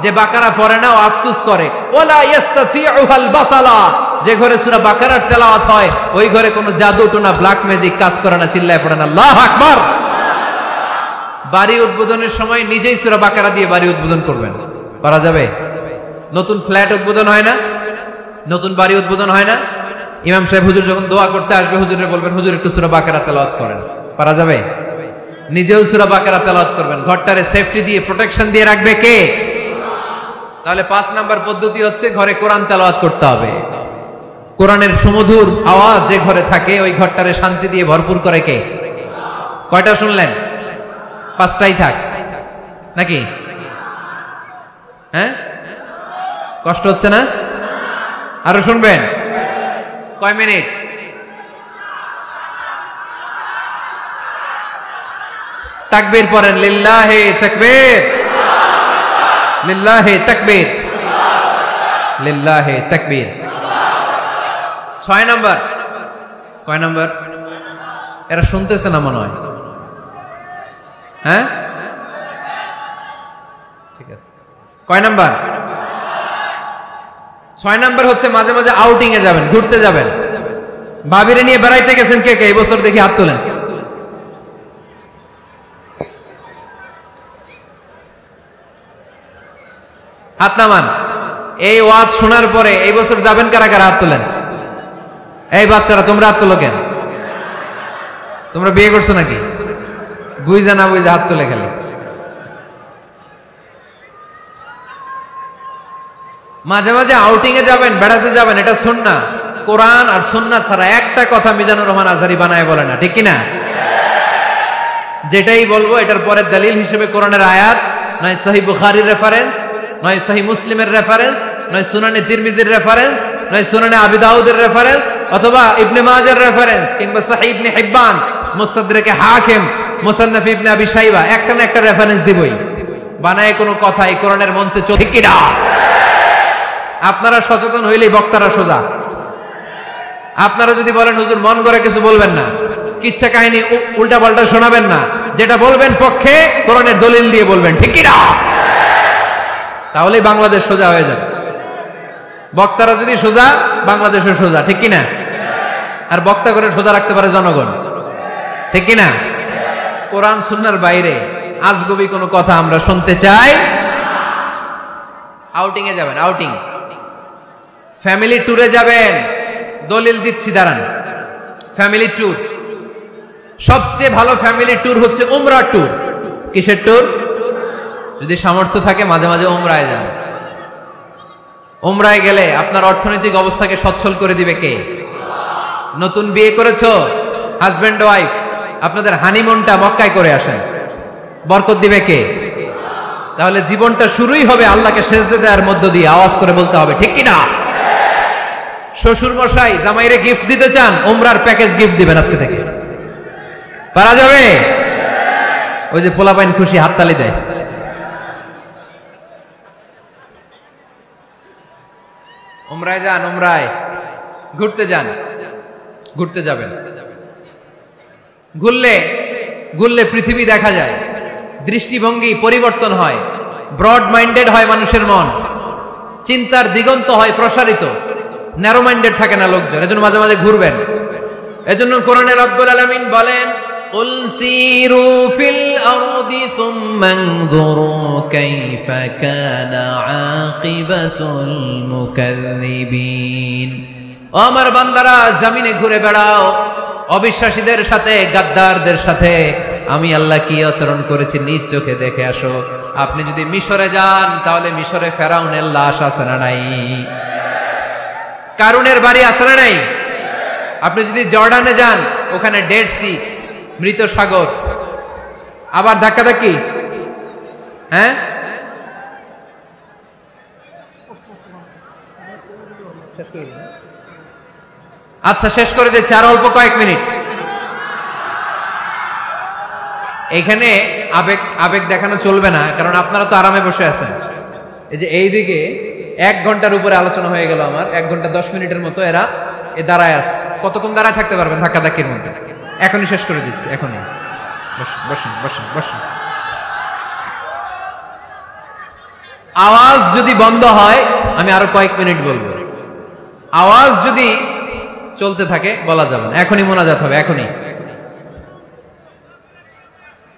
যে বাকারা পড়ে না ও আফসোস করে। ওয়ালা ইস্তাতিউহাল বাতালা, যে ঘরে সূরা বাকারার তেলাওয়াত হয় ওই ঘরে কোনো জাদু টোনা, ব্ল্যাক ম্যাজিক কাজ করে না। চিল্লায় পড়েন আল্লাহু আকবার। বাড়ি উদ্বোধনের সময় নিজেই সূরা বাকারা দিয়ে বাড়ি উদ্বোধন করবেন, পারা যাবে? নতুন ফ্ল্যাট উদ্বোধন হয় না, নতুন বাড়ি উদ্বোধন হয় না, ইমাম সাহেব হুজুর যখন দোয়া করতে আসবে হুজুরে বলবেন, হুজুর একটু সূরা বাকারা তেলাওয়াত করেন, পারা যাবে? নিজেও সূরা বাকারা তেলাওয়াত করবেন। ঘরটারে সেফটি দিয়ে, প্রোটেকশন দিয়ে রাখবে কে? তাহলে 5 নাম্বার পদ্ধতি হচ্ছে ঘরে কোরআন তেলাওয়াত করতে হবে। কোরআনের সুমধুর আওয়াজ যে ঘরে থাকে ওই ঘরটারে শান্তি দিয়ে ভরপুর করে কে? কয়টা শুনলেন? 5টাই থাক। নাকি? হ্যাঁ, কষ্ট হচ্ছে না? আরো শুনবেন? কয় মিনিট? তাকবীর পড়েন, লিল্লাহি তাকবীর, লিল্লাহি তাকবীর, লিল্লাহি তাকবীর। 6 নাম্বার। কয় নাম্বার? এরা শুনতেছে না মনে হয়। হ্যাঁ, ঠিক আছে। কয় নাম্বার? 6 নাম্বার হচ্ছে মাঝে মাঝে আউটিং এ যাবেন, ঘুরতে যাবেন। ভাবিরে নিয়ে বেড়াইতে গেছেন কে কে এই বছর? দেখি হাত তোলেন। হাত নামান। এই ওয়াজ শোনার পরে এই বছর যাবেন কারা কারা? হাত তোলেন। এই বাচ্চারা তোমরা হাত তোলো কেন? তোমরা বিয়ে করছো নাকি? বুঝা না বুঝা হাত তোলে খেলে। মাঝে মাঝে আউটিং এ যাবেন, বেড়াতে যাবেন, এটা সুন্নাহ। কোরআন আর সুন্নাহ ছাড়া একটা কথা মিজানুর রহমান আজহারী বানায় বলে না, ঠিক কিনা? যেটাই বলবো এটার পরে দলিল হিসেবে কোরআনের আয়াত, নয় সহিহ বুখারীর রেফারেন্স, নয় সহিহ মুসলিমের রেফারেন্স, নয় সুনানে তিরমিজির রেফারেন্স, নয় সুনানে আবি দাউদের রেফারেন্স, অথবা ইবনে মাজার রেফারেন্স, কিংবা সহিহ ইবনে হিব্বান, মুস্তাদরাকে হাকিম, মুসান্নাফ ইবনে আবি শাইবা, একটা না একটা রেফারেন্স দিবই। বানায় কোনো কথা এই কোরআনের মঞ্চে চলে, ঠিক কিনা? আপনারা সচেতন হইলেই বক্তারা সোজা। আপনারা যদি বলেন হুজুর মন করে কিছু বলবেন না, কিচ্ছা কাহিনী উল্টা পাল্টা শোনাবেন না, যেটা বলবেন পক্ষে কোরআনের দলিল দিয়ে বলবেন, ঠিক কিনা? তাহলেই বাংলাদেশ সোজা হয়ে যাবে। বক্তারা যদি সোজা, বাংলাদেশের সোজা, ঠিক কিনা? আর বক্তা করে সোজা রাখতে পারে জনগণ, ঠিক কিনা? কোরআন সুন্নাহর বাইরে আজগবি কোনো কথা আমরা শুনতে চাই। আউটিং এ যাবেন, আউটিং, ফ্যামিলি ট্যুরে যাবেন, দলিল দিচ্ছি দাঁড়ান। ফ্যামিলি ট্যুর, সবচেয়ে ভালো ফ্যামিলি ট্যুর হচ্ছে উমরা ট্যুর। কিসের ট্যুর? যদি সামর্থ্য থাকে মাঝে মাঝে উমরায় যান। উমরায় গেলে আপনার অর্থনৈতিক অবস্থাকে সচ্ছল করে দিবে কে? নতুন বিয়ে করেছো, হাজবেন্ড ওয়াইফ, আপনাদের হানিমুনটা মক্কায় করে আসেন, বরকত দিবে কে? তাহলে জীবনটা শুরুই হবে আল্লাহকে সেজদা দেওয়ার মধ্য দিয়ে। আওয়াজ করে বলতে হবে, ঠিক কিনা? শ্বশুর মশাই জামাইরে গিফট দিতে চান, উমরার প্যাকেজ গিফট দিবেন আজকে থেকে। পারা যাবে? ওই যে পোলাপাইন খুশি হাততালি দেয়। উমরায় যান, উমরায় ঘুরতে যান, ঘুরতে যাবেন। ঘুরলে ঘুরলে পৃথিবী দেখা যায়, দৃষ্টিভঙ্গি পরিবর্তন হয়, ব্রড মাইন্ডেড হয় মানুষের মন, চিন্তার দিগন্ত হয় প্রসারিত, ন্যারো মাইন্ডেড থাকে না লোকজন। এজন্য মাঝে মাঝে ঘুরবেন। এজন্য কোরআনে রব্বুল আলামিন বলেন, কুল সিরু ফিল আরদি সুম্মা আনযুরু কাইফা কানা আকিবাতুল মুকাজ্জিবিন। ও আমার বান্দারা, জমিনে ঘুরে বেড়াও, অবিশ্বাসীদের সাথে, গাদ্দারদের সাথে আমি আল্লাহ কি আচরণ করেছি নিজ চোখে দেখে আসো। আপনি যদি মিশরে যান, তাহলে মিশরে ফেরাউনের লাশ আছে না নাই? কারুনের বাড়ি আছে না নাই? আপনি যদি জর্ডানে যান, ওখানে ডেড সি, মৃত সাগর, আবার ধাক্কাধাক্কি। হ্যাঁ, আচ্ছা শেষ করে দিচ্ছি, আর অল্প কয়েক মিনিট। এখানে আবেগ আবেগ দেখানো চলবে না, কারণ আপনারা তো আরামে বসে আছেন। এই যে এইদিকে 1 ঘন্টার উপরে আলোচনা হয়ে গেল আমার, 1 ঘন্টা 10 মিনিটের মতো এরা দাঁড়ায় আছে। কতক্ষণ দাঁড়ায় থাকতে পারবেন ধাক্কা ধাক্কির মধ্যে? এখনই শেষ করে দিচ্ছি, এখনই। বসুন বসুন বসুন বসুন। আওয়াজ যদি বন্ধ হয় আমি আরো কয়েক মিনিট বলবো। আওয়াজ যদি চলতে থাকে বলা যাবে না। এখনই মোনাজাত হবে, এখনই।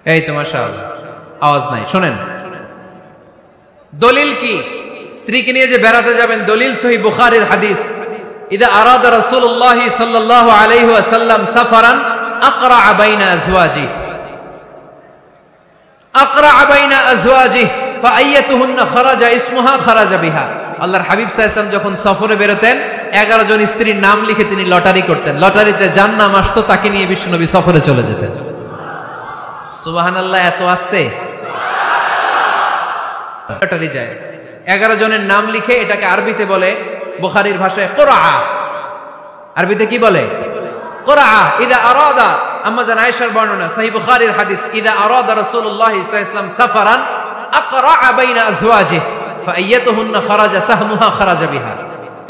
এই তো মাশাআল্লাহ, আওয়াজ নাই। শোনেন দলিল কি? স্ত্রীকে নিয়ে যে বেড়াতে যাবেন, দলিল সহিহ বুখারীর হাদিস, ইদা আরাদা রাসূলুল্লাহ সাল্লাল্লাহু আলাইহি ওয়াসাল্লাম সাফারান আকরা বাইনা আজওয়াজি, আকরা বাইনা আজওয়াজি ফাআইয়াতুহুন্না খারাজা ইসমুহা খারাজা বিহা। আল্লাহর হাবিব সাল্লাল্লাহু আলাইহি ওয়াসাল্লাম যখন সফরে বেরোতেন, 11 জন স্ত্রীর নাম লিখে তিনি লটারি করতেন। লটারিতে যার নাম আসতো তাকে নিয়ে বিশ্বনবী সফরে চলে যেতেন। সুবহানাল্লাহ, এত আসতে। লটারি জায়েজ। 11 জনের নাম লিখে এটাকে আরবিতে বলে, বুখারীর ভাষায় কুরআ, আরবিতে কি বলে? কুরআ। ইদা আরাদা, আম্মা জান আয়েশার বর্ণনা, সহিহ বুখারীর হাদিস, ইদা আরাদা রাসূলুল্লাহ সাল্লাল্লাহু আলাইহি ওয়াসাল্লাম সাফারান আকরা বাইনা আজওয়াজিহি ফাআইয়াতুহুন্না খারাজা সাহমুহা খারাজা বিহা।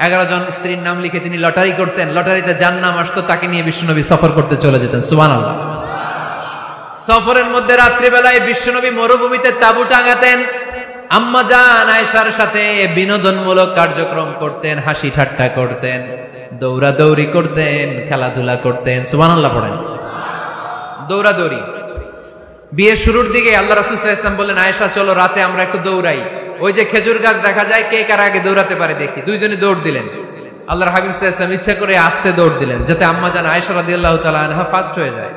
11 জন স্ত্রীর নাম লিখে তিনি লটারি করতেন, লটারিতে যার নাম আসতো তাকে নিয়ে বিশ্বনবী সফর করতে চলে যেতেন। সুবহানাল্লাহ। সফরের মধ্যে রাত্রিবেলায় বিশ্বনবী মরুভূমিতে তাঁবু টাঙাতেন, আম্মা জান আয়েশার সাথে বিনোদনমূলক কার্যক্রম করতেন, হাসি ঠাট্টা করতেন, দৌড়াদৌড়ি করতেন, খেলাধুলা করতেন। সুবহানাল্লাহ পড়েন। দৌড়াদৌড়ি। বিয়ের শুরুর দিকে আল্লাহ রাসূল সাল্লাল্লাহু আলাইহি ওয়াসাল্লাম বললেন, আয়েশা চলো রাতে আমরা একটু দৌড়াই, ওই যে খেজুর গাছ দেখা যায়, কে কার আগে দৌড়াতে পারে দেখি। দুইজনে দৌড় দিলেন। আল্লাহর হাবিব সাল্লাল্লাহু আলাইহি ওয়াসাল্লাম ইচ্ছা করে আস্তে দৌড় দিলেন, যাতে আম্মা জান আয়েশা রাদিয়াল্লাহু তাআলা আনহা ফার্স্ট হয়ে যায়।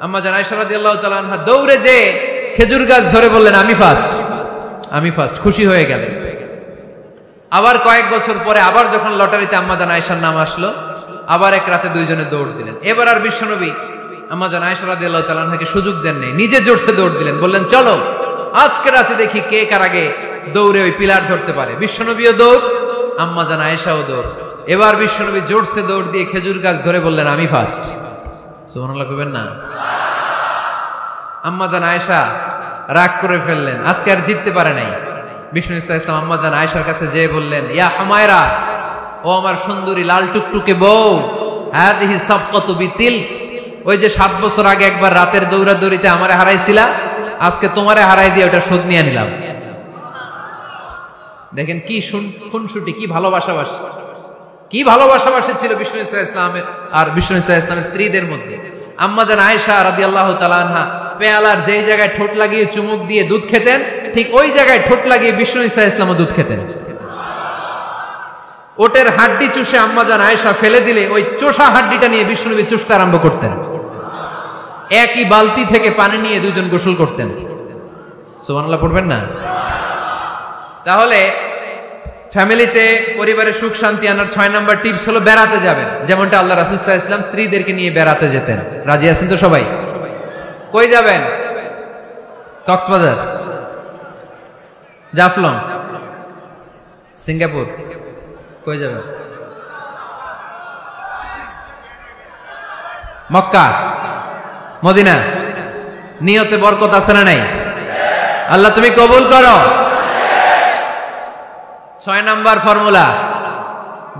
আম্মা জান আয়েশা রাদিয়াল্লাহু তাআলা আনহা দৌড়ে যে খেজুর গাছ ধরে বললেন, আমি ফার্স্ট, আমি ফার্স্ট, খুশি হয়ে গেলেন। আবার কয়েক বছর পরে আবার যখন লটারিতে আম্মা জান আয়েশার নাম আসলো, আবার এক রাতে দুইজনে দৌড় দিলেন। এবার আর বিশ্বনবী আম্মা জান আয়েশা রাদিয়াল্লাহু তাআলা আনহাকে সুযোগ দেন নাই, নিজে জোরসে দৌড় দিলেন, বললেন চলো আজকে রাতে দেখি কে কার আগে দৌড়ে ওই পিলার ধরতে পারে। বিশ্বনবীও দৌড়, আম্মা জান আয়েশাও দৌড়। এবার বিশ্বনবী জোরসে দৌড় দিয়ে খেজুর গাছ ধরে বললেন, আমি ফার্স্ট। সুবহানাল্লাহ কইবেন না? আম্মা জান আয়েশা রাগ করে ফেললেন, আজকে আর জিততে পারে নাই। বিষ্ণু সাল্লাল্লাহু আলাইহি ওয়াসাল্লাম আম্মা জান আয়েশার কাছে যেয়ে বললেন, ইয়া হুমায়রা, ও আমার সুন্দরী লাল টুকটুকে বউ, হাদিহি সাবকাতু বিতিল, ওই যে 7 বছর আগে একবার রাতের দৌড়াদৌড়িতে আমারে হারাইছিলা, আজকে তোমারে হারাই দিয়ে ওটা শোধ নিয়ে নিলাম। দেখেন কি খুনসুটি, কি ভালোবাসাবাসি, কি ভালোবাসাবাসি ছিল বিষ্ণু সাল্লাল্লাহু আলাইহি ওয়াসাল্লামের আর বিষ্ণু সাল্লাল্লাহু আলাইহি ওয়াসাল্লামের স্ত্রীদের মধ্যে। আম্মা জান আয়েশা রাদিয়াল্লাহু তাআলা আনহা পেয়ালার যেই জায়গায় ঠোঁট লাগিয়ে চুমুক দিয়ে দুধ খেতেন, ঠিক ওই জায়গায় ঠোঁট লাগিয়ে বিষ্ণু সাল্লাল্লাহু আলাইহি ওয়াসাল্লামও দুধ খেতেন। ওটের হাড্ডি চুষে আম্মা জান আয়েশা ফেলে দিলে ওই চোষা হাড্ডিটা নিয়ে বিষ্ণুনবী চুষতে আরম্ভ করতেন। একই বালতি থেকে পানি নিয়ে দুজন গোসল করতেন। সুবহানাল্লাহ পড়বেন না? তাহলে ফ্যামিলিতে, পরিবারে সুখ শান্তি আনার 6 নাম্বার টিপস হলো বেড়াতে যাবেন, যেমনটা আল্লাহ রাসূল সাল্লাল্লাহু আলাইহি ওয়াসাল্লাম স্ত্রীদেরকে নিয়ে বেড়াতে যেতেন। রাজি আছেন তো সবাই? কই যাবেন? কক্সবাজার, জাফলং, সিঙ্গাপুর, কই যাবেন? মক্কা, মদিনা। নিয়তে বরকত আছে না নাই? আল্লাহ তুমি কবুল করো। 6 নাম্বার ফর্মুলা,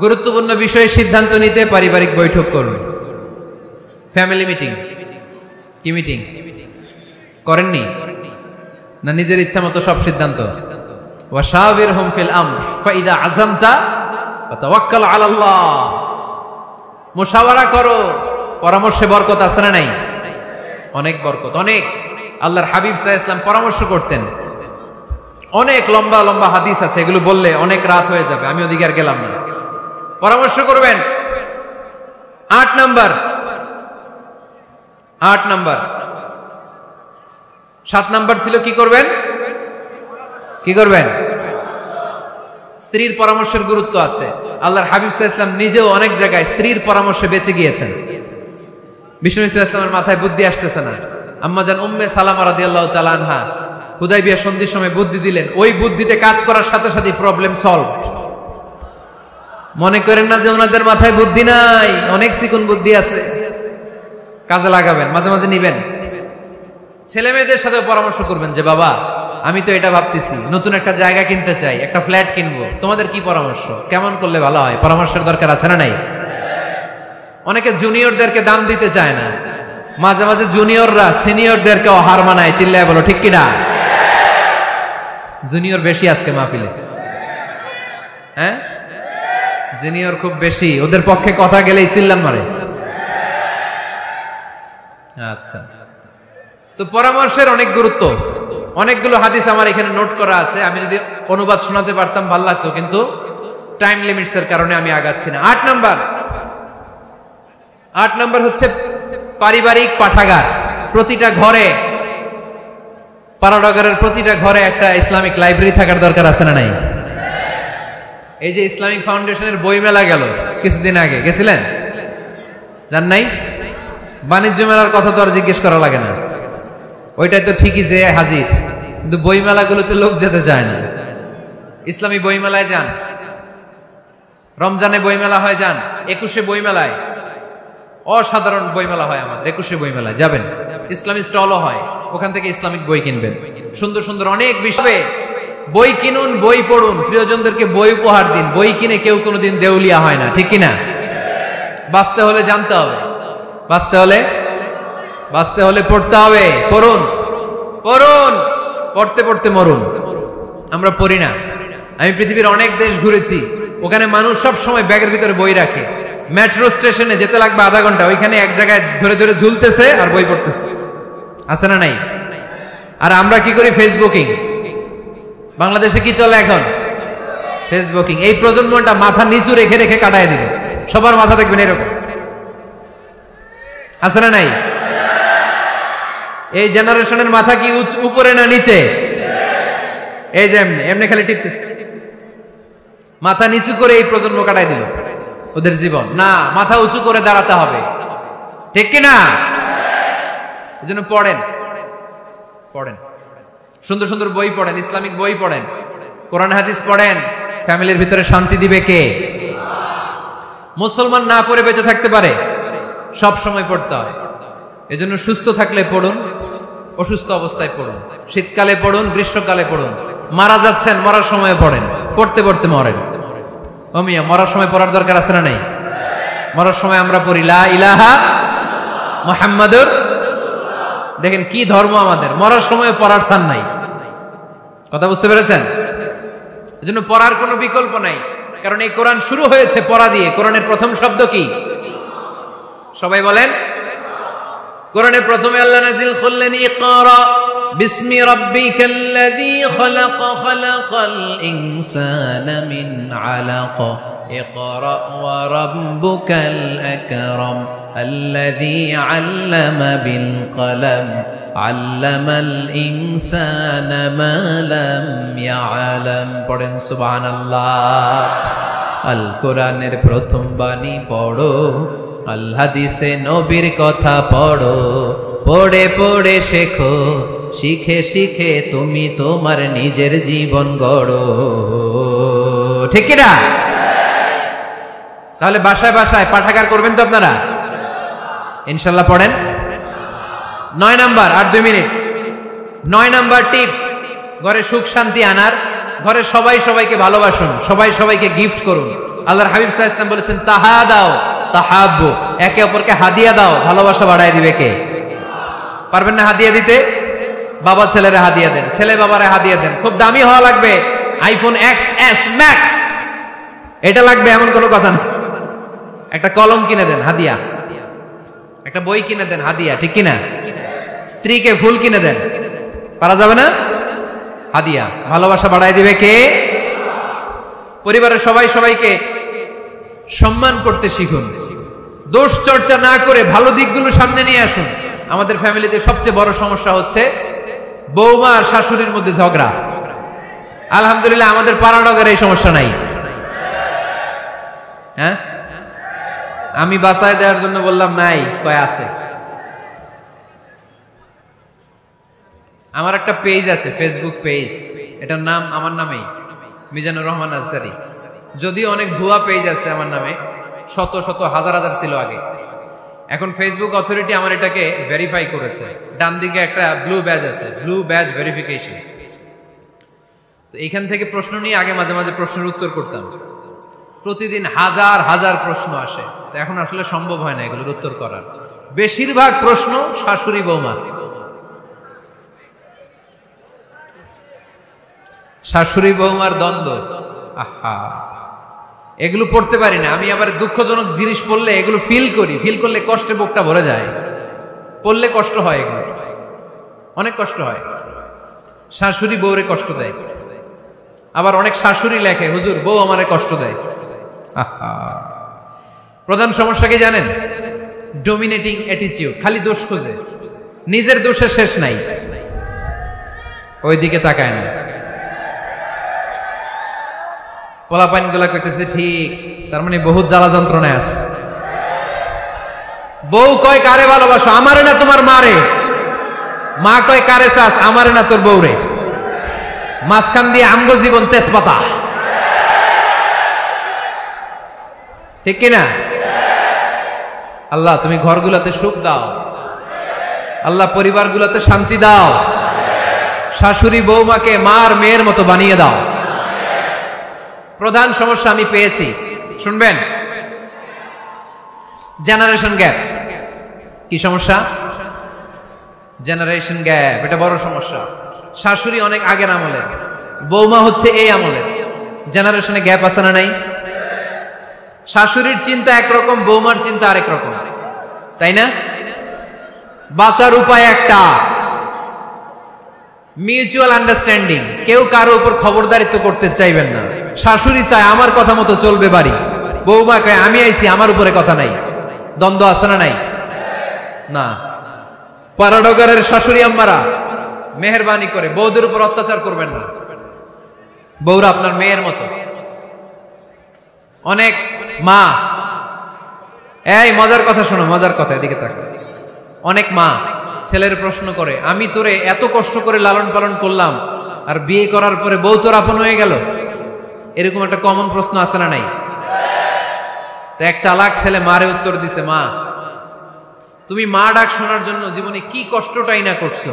গুরুত্বপূর্ণ বিষয়ে সিদ্ধান্ত নিতে পারিবারিক বৈঠক করুন। Family meeting. কি মিটিং করেননি? না নিজের ইচ্ছা মতো সব সিদ্ধান্ত? ওয়াশাবিরহুম ফিল আমর ফাইদা আযামতা ফাতাওয়াক্কাল আলাল্লাহ। মুশাওয়ারা করো, পরামর্শে বরকত আছে না নাই? অনেক বরকত, অনেক। আল্লাহর হাবিব সাল্লাল্লাহু আলাইহি ওয়াসাল্লাম পরামর্শ করতেন। অনেক লম্বা লম্বা হাদিস আছে, এগুলো বললে অনেক রাত হয়ে যাবে, আমি ওদিকে আর গেলাম না। পরামর্শ করবেন। 8 নাম্বার, 8 নাম্বার। 7 নাম্বার ছিল কি করবেন? কি করবেন? স্ত্রীর পরামর্শের গুরুত্ব আছে। আল্লাহর হাবিব সাল্লাল্লাহু আলাইহি ওয়াসাল্লাম নিজেও অনেক জায়গায় স্ত্রীর পরামর্শে বেঁচে গিয়েছেন। বিষ্ণু সাল্লাল্লাহু আলাইহি ওয়াসাল্লামের মাথায় বুদ্ধি আসতেছে না, আম্মা জান উম্মে সালামা রাদিয়াল্লাহু তাআলা আনহা হুদায়বিয়া সন্ধির সময় বুদ্ধি দিলেন, ওই বুদ্ধিতে কাজ করার সাথে সাথে প্রবলেম সলভ। মনে করেন না যে ওনাদের মাথায় বুদ্ধি নাই, অনেক চিকন বুদ্ধি আছে, কাজে লাগাবেন, মাঝে মাঝে নিবেন। ছেলে মেয়েদের সাথে পরামর্শ করবেন যে বাবা আমি তো এটা ভাবতেছি, নতুন একটা জায়গা কিনতে চাই, একটা ফ্ল্যাট কিনবো, তোমাদের কি পরামর্শ, কেমন করলে ভালো হয়? পরামর্শের দরকার আছে না নাই? অনেকে জুনিয়রদেরকে দাম দিতে চায় না, মাঝে মাঝে জুনিয়ররা সিনিয়রদেরকেও হার মানায়। চিল্লায় বলো ঠিক কিনা? জুনিয়র বেশি আজকে মাহফিলে, হ্যাঁ জুনিয়র খুব বেশি, ওদের পক্ষে কথা গেলেই চিল্লান মারে। আচ্ছা, তো পরামর্শের অনেক গুরুত্ব। অনেকগুলো হাদিস আমার এখানে নোট করা আছে, আমি যদি অনুবাদ শোনাতে পারতাম ভালো লাগতো, কিন্তু টাইম লিমিটস এর কারণে আমি আগাচ্ছি না। 8 নাম্বার হচ্ছে পারিবারিক পাঠাগার। প্রতিটা ঘরে, পাড়াডাগারের প্রতিটা ঘরে একটা ইসলামিক লাইব্রেরি থাকার দরকার আছে না নাই? এই যে ইসলামিক ফাউন্ডেশনের বই মেলা গেল কিছুদিন আগে, গেছিলেন? জান নাই? বাণিজ্য মেলার কথা তো আর জিজ্ঞেস করা লাগে না, ওইটাই তো ঠিকই যে হাজির, কিন্তু বই মেলাগুলোতে লোক যেতে চায় না। ইসলামী বইমেলায় যান, রমজানে বইমেলা হয় যান, 21শে বইমেলায় অসাধারণ বইমেলা হয় আমাদের 21শে বইমেলায় যাবেন, ইসলামী স্টলও হয়, ওখান থেকে ইসলামিক বই কিনবেন, সুন্দর সুন্দর অনেক বিষয়ে বই কিনুন, বই পড়ুন, প্রিয়জনদেরকে বই উপহার দিন। বই কিনে কেউ কোনোদিন দেউলিয়া হয় না, ঠিক কিনা? বাঁচতে হলে জানতে হবে, বাঁচতে হলে পড়তে হবে। পড়ুন পড়ুন, পড়তে পড়তে মরুন। আমরা পড়ি না। আমি পৃথিবীর অনেক দেশ ঘুরেছি, ওখানে মানুষ সব সময় ব্যাগের ভিতরে বই রাখে। মেট্রো স্টেশনে যেতে লাগবে আধা ঘন্টা, ওইখানে এক জায়গায় ধরে ধরে ঝুলতেছে আর বই পড়তেছে, আছে না নাই? আর আমরা কি করি? ফেসবুকিং। বাংলাদেশে কি চলে এখন? ফেসবুকিং। এই প্রজন্মটা মাথা নিচু রেখে রেখে কাটায় দিবে, সবার মাথা দেখবেন এরকম, আছে না নাই? এই জেনারেশনের মাথা কি উপরে না নিচে? এই যে এমনি এমনি খালি টিপতেছে, মাথা নিচু করে এই প্রজন্ম কাটাই দিল ওদের জীবন। না, মাথা উঁচু করে দাঁড়াতে হবে, ঠিক কিনা? এই জন্য পড়েন, সুন্দর সুন্দর বই পড়েন, ইসলামিক বই পড়েন, কোরআন হাদিস পড়েন। ফ্যামিলির ভিতরে শান্তি দিবে কে? মুসলমান না পড়ে বেঁচে থাকতে পারে? সব সময় পড়তে হয়। এজন্য সুস্থ থাকলে পড়ুন, অসুস্থ অবস্থায় পড়ুন, শীতকালে পড়ুন, গ্রীষ্মকালে পড়ুন, মারা যাচ্ছেন মরার সময় পড়েন, পড়তে পড়তে মরেন। ও মিয়া, মরার সময় পড়ার দরকার আছে না নাই? মরার সময় আমরা পড়ি লা ইলাহা মুহাম্মাদুর। দেখেন কি ধর্ম আমাদের, মরার সময় পড়ার ছান নাই। কথা বুঝতে পেরেছেন? এজন্য পড়ার কোনো বিকল্প নাই, কারণ এই কোরআন শুরু হয়েছে পড়া দিয়ে। কোরআনের প্রথম শব্দ কি? সবাই বলেন। কোরআনের প্রথমে আল্লাহ নাযিল করলেন ইকরা বিসমি রাব্বিকাল্লাযী খালাক, খালাকাল ইনসানা মিন আলাক, ইকরা ওয়া রাব্বুকাল আকরাম, আল্লাযী আল্লামা বিল কলম, আল্লামাল ইনসানা মা লাম ইয়ালাম। পড়েন সুবহানাল্লাহ। আল কোরআনের প্রথম বাণী পড়ো, আল হাদিসে নবীর কথা পড়ো, পড়ে পড়ে শেখো, শিখে শিখে তুমি তোমার নিজের জীবন গড়ো, ঠিক কি না? তাহলে বাসায় বাসায় পাঠাগার করবেন তো আপনারা? ইনশাল্লাহ পড়েন। 9 নাম্বার, আর 2 মিনিট। 9 নাম্বার টিপস, ঘরে সুখ শান্তি আনার, ঘরে সবাই সবাইকে ভালোবাসুন, সবাই সবাইকে গিফট করুন। আল্লাহর হাবিব সাল্লাল্লাহু আলাইহি ওয়াসাল্লাম বলেছেন তাহাদাও তাহাব্বু, একে অপরকে হাদিয়া দাও, ভালোবাসা বাড়ায় দিবে কে? পারবেন না হাদিয়া দিতে? বাবা ছেলেরা হাদিয়া দেন, ছেলে বাবারে হাদিয়া দেন। খুব দামি হওয়া লাগবে, আইফোন XS Max এটা লাগবে এমন কোনো কথা না। একটা কলম কিনে দেন হাদিয়া, একটা বই কিনে দেন হাদিয়া, ঠিক কিনা? স্ত্রীকে ফুল কিনে দেন, পারা যাবে না? হাদিয়া। ভালোবাসা বাড়ায় দিবে কে? পরিবারের সবাই সবাইকে সম্মান করতে শিখুন, দোষ চর্চা না করে ভালো দিকগুলো সামনে নিয়ে আসুন। আমাদের ফ্যামিলিতে সবচেয়ে বড় সমস্যা হচ্ছে বৌমা আর শাশুড়ির মধ্যে ঝগড়া। আলহামদুলিল্লাহ আমাদের পাড়ানগরে এই সমস্যা নাই। হ্যাঁ, আমি বাঁচায় দেওয়ার জন্য বললাম নাই, কয় আছে। আমার একটা পেজ আছে, ফেসবুক পেজ, এটার নাম আমার নামেই, মিজানুর রহমান আজহারী। যদিও অনেক ভুয়া পেজ আছে আমার নামে, শত শত হাজার হাজার ছিল আগে। এখন ফেসবুক অথরিটি আমার এটাকে ভেরিফাই করেছে। ডান দিকে একটা ব্লু ব্যাজ আছে, ব্লু ব্যাজ ভেরিফিকেশন। তো এখান থেকে প্রশ্ন নিয়ে আগে মাঝে মাঝে প্রশ্নের উত্তর করতাম। প্রতিদিন হাজার হাজার প্রশ্ন আসে, তো এখন আসলে সম্ভব হয় না এগুলোর উত্তর করার। বেশিরভাগ প্রশ্ন শাশুড়ি বৌমা, শাশুড়ি বৌমার দ্বন্দ্ব। আহা, এগুলো পড়তে পারি না আমি। আবার দুঃখজনক জিনিস পড়লে এগুলো ফিল করলে কষ্টে বুকটা ভরে যায়। পড়লে কষ্ট হয়, এগুলো অনেক কষ্ট হয়। শাশুড়ি বউরে কষ্ট দেয়, আবার অনেক শাশুড়ি লেখে হুজুর বউ আমারে কষ্ট দেয়। আহা, প্রধান সমস্যা কি জানেন? ডমিনেটিং অ্যাটিটিউড, খালি দোষ খোঁজে, নিজের দোষের শেষ নাই, ওইদিকে তাকায় না। পোলাপাইন গুলা কইতেছে ঠিক, তার মানে বহুত জ্বালা যন্ত্রণায় আছে। বউ কয় কারে ভালোবাসো? আমারে না তোমার মারে। মা কয় কারে চাস? আমারে না তোর বউরে। মাঝখান দিয়ে আমগো জীবন তেজপাতা, ঠিক কিনা? আল্লাহ তুমি ঘরগুলোতে সুখ দাও, আল্লাহ পরিবারগুলোতে শান্তি দাও, শাশুড়ি বৌমাকে মার মেয়ের মতো বানিয়ে দাও। প্রধান সমস্যা আমি পেয়েছি, শুনবেন, জেনারেশন গ্যাপ। কি সমস্যা? জেনারেশন গ্যাপ, এটা বড় সমস্যা। শাশুড়ি অনেক আগের আমলের, বৌমা হচ্ছে এই আমলের। জেনারেশনে গ্যাপ আছে না নাই? শাশুড়ির চিন্তা একরকম, বৌমার চিন্তা আরেক রকম, তাই না? বাঁচার উপায় একটা, মিউচুয়াল আন্ডারস্ট্যান্ডিং। কেউ কারো উপর খবরদারিত্ব করতে চাইবেন না। শাশুড়ি চায় আমার কথা মতো চলবে বাড়ি, বৌমা কয় আমি আইছি আমার উপরে কথা নাই। দ্বন্দ্ব আছে না নাই? না। পারাডগারের শাশুড়ি আম্মারা মেহেরবানি করে বৌদের উপর অত্যাচার করবেন না। বৌরা আপনার মেয়ের মতো। অনেক মা, এই মজার কথা শোনো, মজার কথা, এদিকে তাকা। অনেক মা ছেলের প্রশ্ন করে, আমি তোরে এত কষ্ট করে লালন পালন করলাম, আর বিয়ে করার পরে বউ তোর আপন হয়ে গেল। এরকম একটা কমন প্রশ্ন আছে না নাই? তো এক চালাক ছেলে মারে উত্তর দিছে, মা তুমি মা ডাক শোনার জন্য জীবনে কি কষ্টটাই না করছো।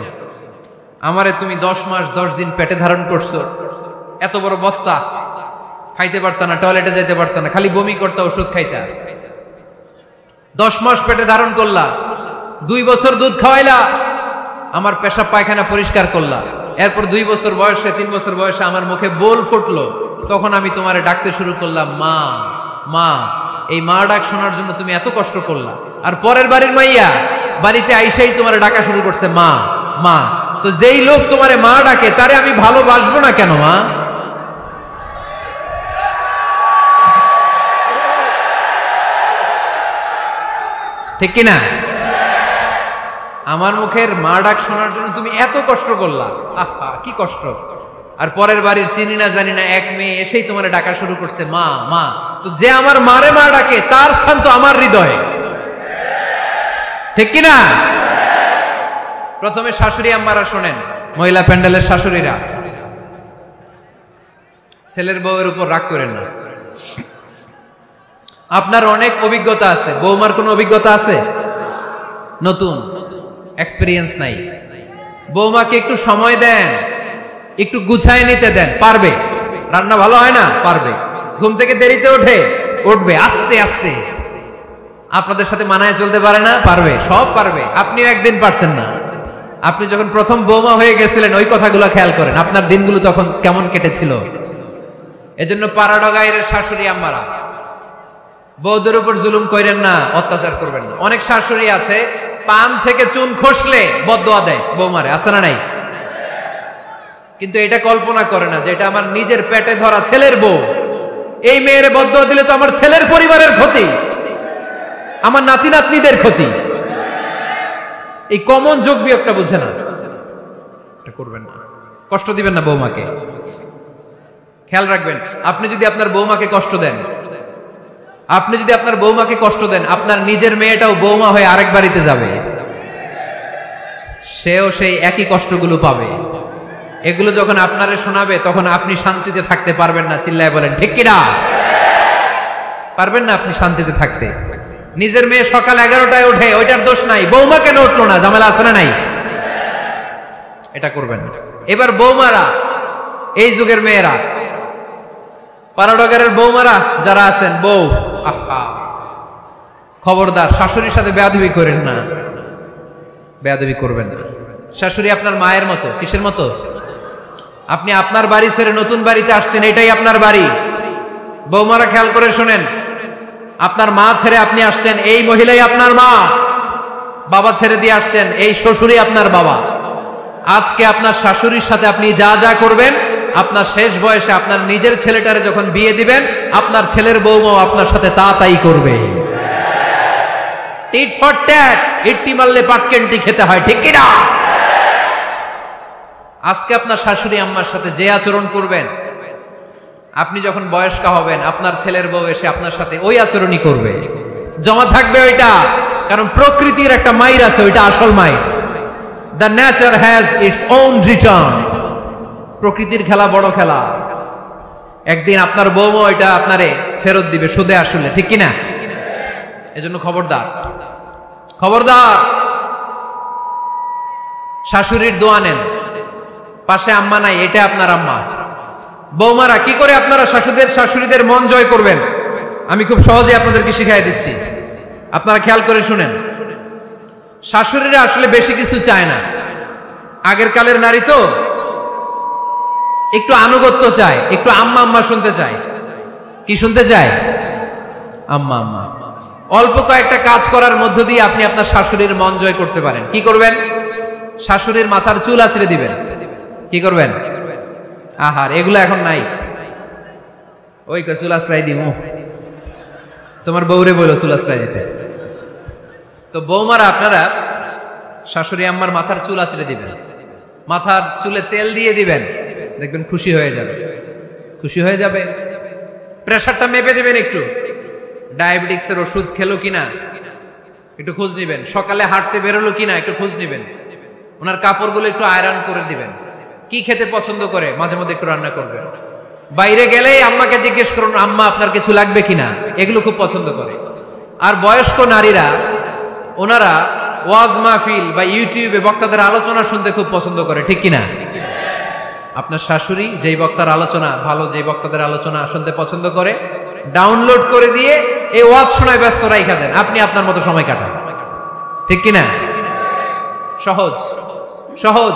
আমারে তুমি 10 মাস 10 দিন পেটে ধারণ করছো, এত বড় বস্তা, খাইতে পারতা না, টয়লেটে যাইতে পারতা না, খালি বমি করতা, ওষুধ খাইতা। 10 মাস পেটে ধারণ করলা, 2 বছর দুধ খাওয়াইলা, আমার পেশাব পায়খানা পরিষ্কার করলা। এরপর 2 বছর বয়সে, 3 বছর বয়সে আমার মুখে বোল ফুটলো, তখন আমি তোমারে ডাকতে শুরু করলাম মা মা। এই মা ডাক শোনার জন্য তুমি এত কষ্ট করলা, আর পরের বাড়ির মাইয়া বাড়িতে আইসাই তোমারে ডাকা শুরু করছে মা মা। তো যেই লোক তোমারে মা ডাকে তারে আমি ভালোবাসবো না কেন মা? ঠিক কিনা? আমার মুখের মা ডাক শোনার জন্য তুমি এত কষ্ট করলা, আহা কি কষ্ট। আর পরের বাড়ির চিনি না জানি না এক মেয়ে এসেই তোমার ডাকা শুরু করছে মা মা। তো যে আমার মারে মা ডাকে তার স্থান তো আমার হৃদয়ে, ঠিক কিনা? প্রথমে শাশুড়ি আম্মারা শোনেন, মহিলা প্যান্ডেলের শাশুড়িরা, ছেলের বউয়ের উপর রাগ করেন না। আপনার অনেক অভিজ্ঞতা আছে, বৌমার কোনো অভিজ্ঞতা আছে? নতুন এক্সপেরিয়েন্স নাই। বৌমাকে একটু সময় দেন, একটু গুছায় নিতে দেন, পারবে। রান্না ভালো হয় না, পারবে। ঘুম থেকে দেরিতে উঠবে আস্তে আস্তে। আপনাদের সাথে মানায় চলতে পারে না, পারবে, সব পারবে। আপনিও একদিন পারতেন না। আপনি যখন প্রথম বৌমা হয়ে গেছিলেন ওই কথাগুলো খেয়াল করেন, আপনার দিনগুলো তখন কেমন কেটেছিল। এজন্য পাড়াডগাইয়ের শাশুড়ি আম্মারা বৌদের উপর জুলুম করেন না, অত্যাচার করবেন না। অনেক শাশুড়ি আছে পান থেকে চুন খসলে বদদোয়া দেয় বৌমারে, আছে না নাই? কিন্তু এটা কল্পনা করে না যে এটা আমার নিজের পেটে ধরা ছেলের বউ, এই মেয়ের বদদোয়া দিলে তো আমার ছেলের পরিবারের ক্ষতি, আমার নাতি নাতনিদের ক্ষতি। এই কমন যোগ বিয়োগটা বুঝে না, এটা করবেন না। কষ্ট দিবেন না বৌমাকে, খেয়াল রাখবেন। আপনি যদি আপনার বৌমাকে কষ্ট দেন, আপনার নিজের মেয়েটাও বৌমা হয়ে আরেক বাড়িতে যাবে, সেও সেই একই কষ্টগুলো পাবে। এগুলো যখন আপনারে শোনাবে তখন আপনি শান্তিতে থাকতে পারবেন না। চিল্লায় বলেন ঠিক কিনা? পারবেন না আপনি শান্তিতে থাকতে। নিজের মেয়ে সকাল 11টায় ওঠে, ওইটার দোষ নাই, বৌমা কেন উঠলো না, ঝামেলা আছে না নাই? এটা করবেন। এবার বৌমারা, এই যুগের মেয়েরা, পাড়াডগারের বৌমারা যারা আছেন, বউ, আহা খবরদার শাশুড়ির সাথে বেয়াদবি করেন না, বেয়াদবি করবেন না। শাশুড়ি আপনার মায়ের মতো। কিসের মতো? আপনি আপনার বাড়ি ছেড়ে নতুন বাড়িতে আসছেন, এটাই আপনার বাড়ি। বৌমারা খেয়াল করে শোনেন, আপনার মা ছেড়ে আপনি আসছেন, এই মহিলাই আপনার মা। বাবা ছেড়ে দিয়ে আসছেন, এই শ্বশুরই আপনার বাবা। আজকে আপনার শাশুড়ির সাথে আপনি যা যা করবেন, আপনার শেষ বয়সে আপনার নিজের ছেলেটারে যখন বিয়ে দিবেন, আপনার ছেলের বৌমাও আপনার সাথে তা তাই করবে। টিট ফর ট্যাট, ইট্টি মারলে পাটকেনটি খেতে হয়, ঠিক কিনা? আজকে আপনার শাশুড়ি আম্মার সাথে যে আচরণ করবেন, আপনি যখন বয়স্কা হবেন আপনার ছেলের বউ এসে আপনার সাথে ওই আচরণই করবে। জমা থাকবে ওইটা, কারণ প্রকৃতির একটা মাইর আছে, ওইটা আসল মাইর। The nature has its own return. প্রকৃতির খেলা বড় খেলা। একদিন আপনার বউমা এটা আপনারে ফেরত দিবে সুদে আসলে, ঠিক কিনা? এজন্য খবরদার, খবরদার। শাশুড়ির দোয়া নেন, পাশে আম্মা নাই, এটা আপনার আম্মা। বৌমারা কি করে আপনারা শাশুড়িদের মন জয় করবেন, আমি খুব সহজে আপনাদেরকে শিখাই দিচ্ছি, আপনারা খেয়াল করে শুনেন। শাশুড়িরা আসলে বেশি কিছু চায় না। আগের কালের নারী তো একটু আনুগত্য চায়, একটু আম্মা আম্মা শুনতে চায়। কি শুনতে চায়? আম্মা আম্মা। অল্প কয়েকটা কাজ করার মধ্য দিয়ে আপনি আপনার শাশুড়ির মন জয় করতে পারেন। কি করবেন? শাশুড়ির মাথার চুল আঁচড়ে দিবেন। কি করবেন? আহার, এগুলো এখন নাই। ওই চুল আশ্রয় দিমু, তোমার বউরে বলো চুল আশ্রয় দিতে। তো বৌমারা আপনারা শাশুড়ি আম্মার মাথার চুল আঁচড়ে দিবেন, মাথার চুলে তেল দিয়ে দিবেন, দেখবেন খুশি হয়ে যাবে, খুশি হয়ে যাবে। প্রেশারটা মেপে দিবেন, একটু ডায়াবেটিক্সের ওষুধ খেলো কিনা একটু খোঁজ নিবেন, সকালে হাঁটতে বেরোলো কিনা একটু খোঁজ নিবেন, ওনার কাপড়গুলো একটু আয়রন করে দিবেন, কি খেতে পছন্দ করে মাঝে মধ্যে একটু রান্না করবেন। বাইরে গেলেই আম্মাকে জিজ্ঞেস করুন আম্মা আপনার কিছু লাগবে কিনা, এগুলো খুব পছন্দ করে। আর বয়স্ক নারীরা ওনারা ওয়াজ মাহফিল বা ইউটিউবে বক্তাদের আলোচনা শুনতে খুব পছন্দ করে, ঠিক কিনা? আপনার শাশুড়ি যেই বক্তার আলোচনা ভালো, যেই বক্তাদের আলোচনা শুনতে পছন্দ করে, ডাউনলোড করে দিয়ে এই ওয়াজ শোনায় ব্যস্ত রাইখা দেন, আপনি আপনার মতো সময় কাটান, ঠিক কিনা? সহজ সহজ।